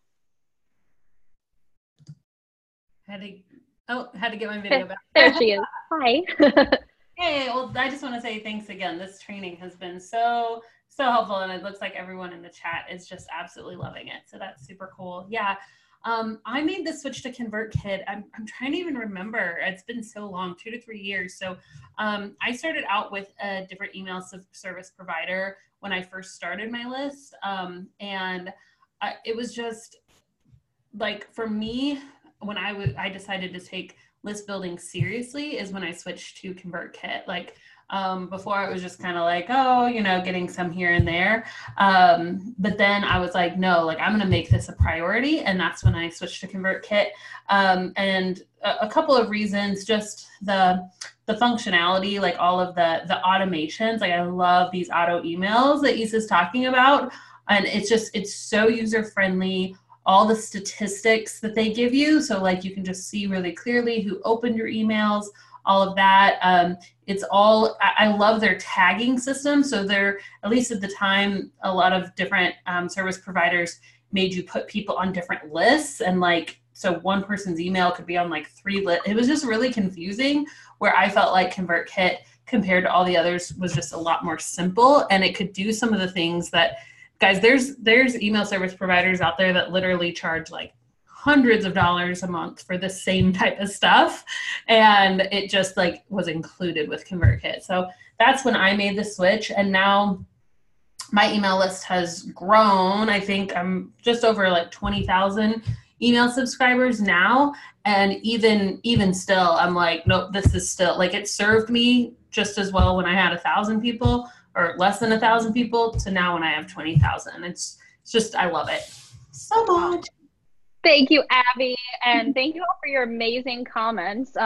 Had to get my video back. There she is. Hi. Hey, well, I just want to say thanks again. This training has been so So helpful, and it looks like everyone in the chat is just absolutely loving it. So that's super cool. Yeah. I made the switch to ConvertKit. I'm trying to even remember. It's been so long, 2 to 3 years. So I started out with a different email service provider when I first started my list. And it was just like, for me, when I decided to take list building seriously is when I switched to ConvertKit. Like, before it was just kind of like, oh, you know, getting some here and there. But then I was like, no, like I'm going to make this a priority. And that's when I switched to ConvertKit. And a couple of reasons, just the functionality, like all of the automations. Like I love these auto emails that Issa's talking about. And it's so user friendly. All the statistics that they give you. So like you can just see really clearly who opened your emails, all of that. It's all, I love their tagging system. So they're, at least at the time, a lot of different service providers made you put people on different lists. And like, so one person's email could be on like 3 lists. It was just really confusing, where I felt like ConvertKit compared to all the others was just a lot more simple. And it could do some of the things that, guys, there's email service providers out there that literally charge like hundreds of dollars a month for the same type of stuff. And it just like was included with ConvertKit. So that's when I made the switch. And now my email list has grown. I think I'm just over like 20,000 email subscribers now. And even still, I'm like, nope, this is still like, it served me just as well when I had 1,000 people or less than 1,000 people to now when I have 20,000. It's just, I love it so much. Thank you, Abby, and thank you all for your amazing comments.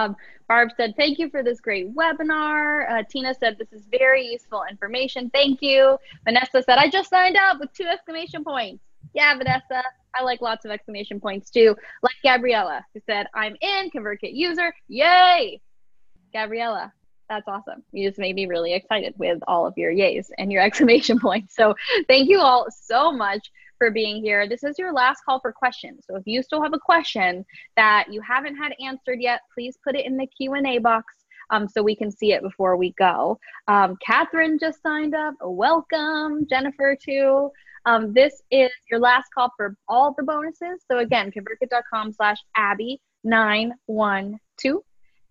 Barb said, thank you for this great webinar. Tina said, this is very useful information. Thank you. Vanessa said, I just signed up with 2 exclamation points. Yeah, Vanessa, I like lots of exclamation points too. Like Gabriella, who said, I'm in, ConvertKit user. Yay! Gabriella, that's awesome. You just made me really excited with all of your yays and your exclamation points. So thank you all so much for being here. This is your last call for questions. So if you still have a question that you haven't had answered yet, please put it in the Q&A box so we can see it before we go. Catherine just signed up. Welcome. Jennifer too. This is your last call for all the bonuses. So again, convertkit.com/Abby912.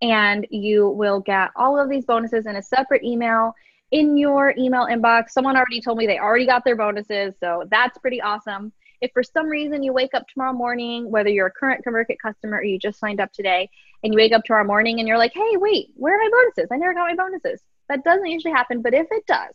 And you will get all of these bonuses in a separate email in your email inbox. Someone already told me they already got their bonuses, so that's pretty awesome. If for some reason you wake up tomorrow morning, whether you're a current ConvertKit customer or you just signed up today, and you wake up tomorrow morning and you're like, hey, wait, where are my bonuses? I never got my bonuses. That doesn't usually happen, but if it does,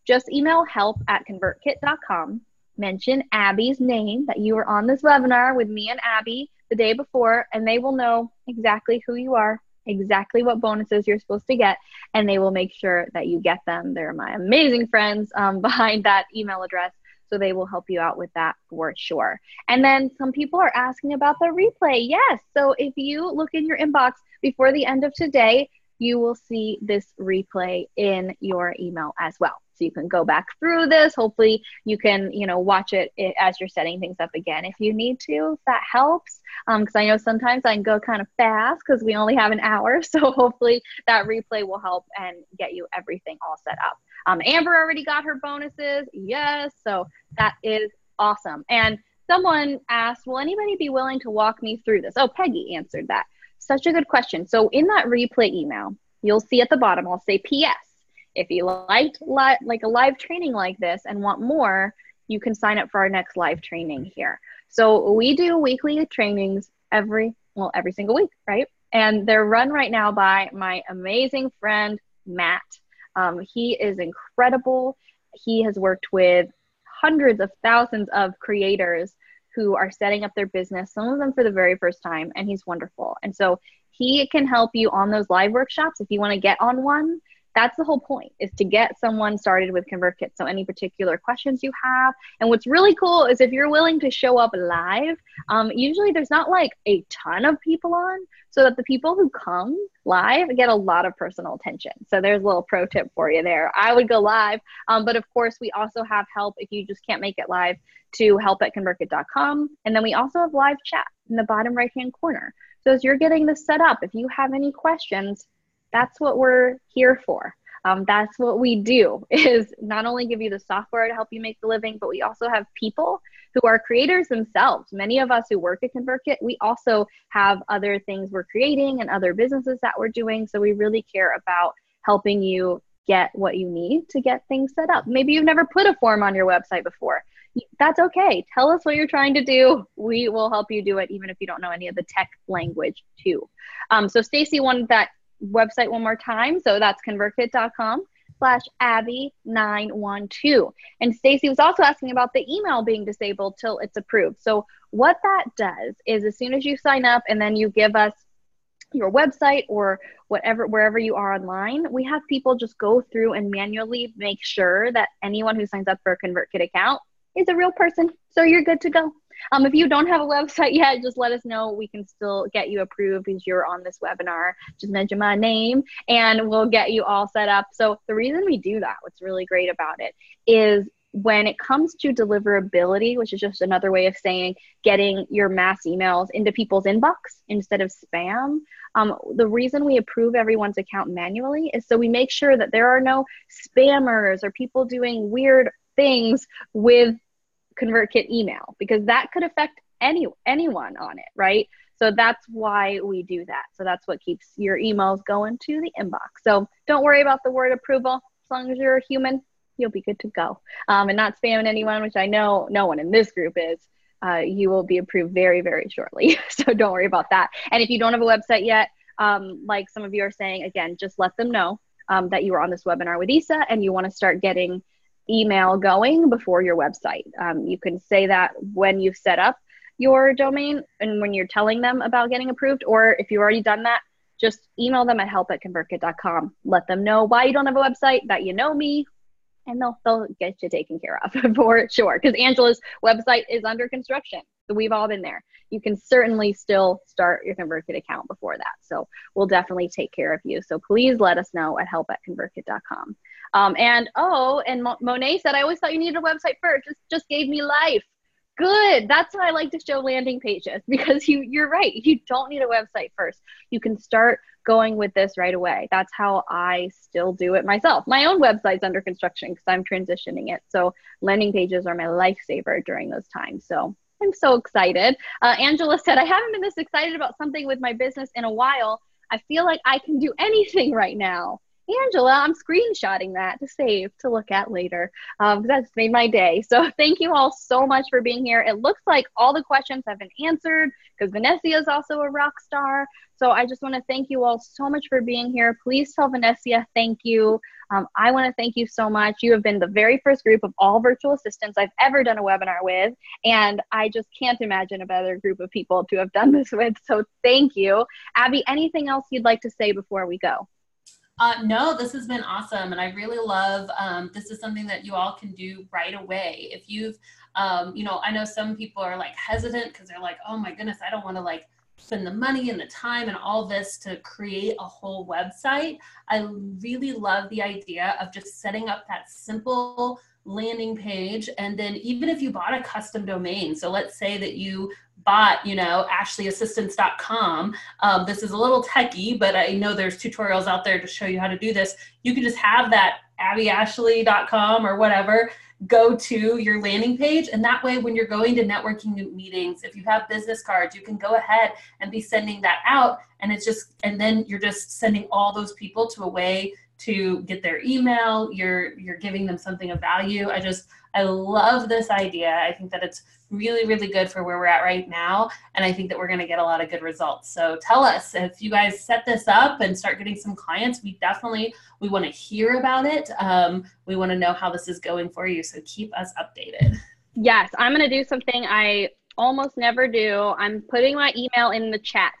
just email help@convertkit.com, mention Abby's name, that you were on this webinar with me and Abby the day before, and they will know exactly who you are, exactly what bonuses you're supposed to get, and they will make sure that you get them. They're my amazing friends behind that email address, so they will help you out with that for sure. And then some people are asking about the replay. Yes, so if you look in your inbox before the end of today, you will see this replay in your email as well. So you can go back through this. Hopefully you can, watch it as you're setting things up again if you need to, if that helps. Because I know sometimes I can go kind of fast because we only have an hour. So hopefully that replay will help and get you everything all set up. Amber already got her bonuses. Yes. So that is awesome. And someone asked, will anybody be willing to walk me through this? Oh, Peggy answered that. Such a good question. So in that replay email, you'll see at the bottom, I'll say PS. If you liked like a live training like this and want more, you can sign up for our next live training here. So we do weekly trainings every single week, right? And they're run right now by my amazing friend, Matt. He is incredible. He has worked with hundreds of thousands of creators who are setting up their business, some of them for the very first time, and he's wonderful. And so he can help you on those live workshops if you want to get on one. That's the whole point, is to get someone started with ConvertKit. So any particular questions you have. And what's really cool is if you're willing to show up live, usually there's not like a ton of people on, so that the people who come live get a lot of personal attention. So there's a little pro tip for you there. I would go live, but of course we also have help if you just can't make it live to help@convertkit.com. And then we also have live chat in the bottom right-hand corner. So as you're getting this set up, if you have any questions, that's what we're here for. That's what we do, is not only give you the software to help you make the living, but we also have people who are creators themselves. Many of us who work at ConvertKit, we also have other things we're creating and other businesses that we're doing. So we really care about helping you get what you need to get things set up. Maybe you've never put a form on your website before. That's okay. Tell us what you're trying to do. We will help you do it, even if you don't know any of the tech language too. So Stacy wanted that website one more time. So that's convertkit.com/Abbey912. And Stacy was also asking about the email being disabled till it's approved. So what that does is, as soon as you sign up and then you give us your website or wherever you are online, we have people just go through and manually make sure that anyone who signs up for a ConvertKit account is a real person. So you're good to go. If you don't have a website yet, just let us know. We can still get you approved because you're on this webinar. Just mention my name and we'll get you all set up. So the reason we do that, what's really great about it, is when it comes to deliverability, which is just another way of saying getting your mass emails into people's inbox instead of spam, the reason we approve everyone's account manually is so we make sure that there are no spammers or people doing weird things with ConvertKit email, because that could affect anyone on it, right? So that's why we do that. So that's what keeps your emails going to the inbox. So don't worry about the word approval. As long as you're a human, you'll be good to go. And not spamming anyone, which I know no one in this group is. You will be approved very, very shortly. So don't worry about that. And if you don't have a website yet, like some of you are saying, again, just let them know that you were on this webinar with Isa and you want to start getting email going before your website. You can say that when you've set up your domain and when you're telling them about getting approved, or if you've already done that, just email them at help@convertkit.com. Let them know why you don't have a website, that you know me, and they'll get you taken care of for sure. Because Angela's website is under construction. So we've all been there. You can certainly still start your ConvertKit account before that. So we'll definitely take care of you. So please let us know at help@convertkit.com. And Monet said, I always thought you needed a website first. Just gave me life. Good. That's why I like to show landing pages, because you're right. You don't need a website first. You can start going with this right away. That's how I still do it myself. My own website's under construction because I'm transitioning it. So landing pages are my lifesaver during those times. So I'm so excited. Angela said, I haven't been this excited about something with my business in a while. I feel like I can do anything right now. Angela, I'm screenshotting that to save to look at later. That's made my day. So thank you all so much for being here. It looks like all the questions have been answered because Vanessa is also a rock star. So I just want to thank you all so much for being here. Please tell Vanessa thank you. I want to thank you so much. You have been the very first group of all virtual assistants I've ever done a webinar with. And I just can't imagine a better group of people to have done this with. So thank you. Abby, anything else you'd like to say before we go? No, this has been awesome. And I really love, this is something that you all can do right away. If you've, I know some people are like hesitant because they're like, oh my goodness, I don't want to like spend the money and the time and all this to create a whole website. I really love the idea of just setting up that simple landing page. And then even if you bought a custom domain, so let's say that you bought, ashlyassistance.com. This is a little techy, but I know there's tutorials out there to show you how to do this. You can just have that abbyashley.com or whatever go to your landing page. And that way, when you're going to networking meetings, if you have business cards, you can go ahead and be sending that out. And and then you're just sending all those people to a way to get their email. You're giving them something of value. I love this idea. I think that it's really, really good for where we're at right now. And I think that we're going to get a lot of good results. So tell us if you guys set this up and start getting some clients. We want to hear about it. We want to know how this is going for you. So keep us updated. Yes, I'm going to do something I almost never do. I'm putting my email in the chat.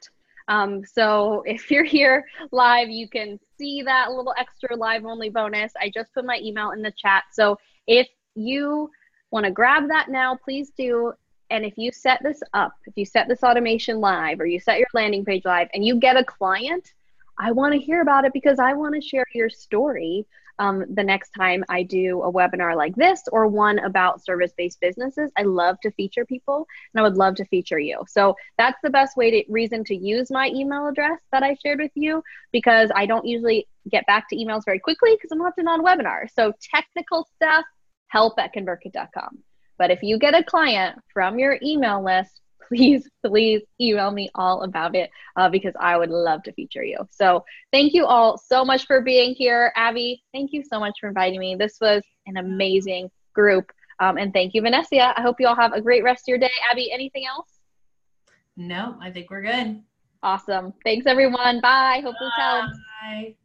So if you're here live, you can see that little extra live only bonus. I just put my email in the chat. So if you want to grab that now, please do. And if you set this up, if you set this automation live or you set your landing page live and you get a client, I want to hear about it because I want to share your story the next time I do a webinar like this or one about service-based businesses. I love to feature people and I would love to feature you. So that's the best reason to use my email address that I shared with you, because I don't usually get back to emails very quickly because I'm often on webinars. So technical stuff, help@convertkit.com. But if you get a client from your email list, please email me all about it because I would love to feature you. So thank you all so much for being here. Abby, thank you so much for inviting me. This was an amazing group. And thank you, Vanessa. I hope you all have a great rest of your day. Abby, anything else? No, I think we're good. Awesome. Thanks, everyone. Bye. Hope this helps. Bye.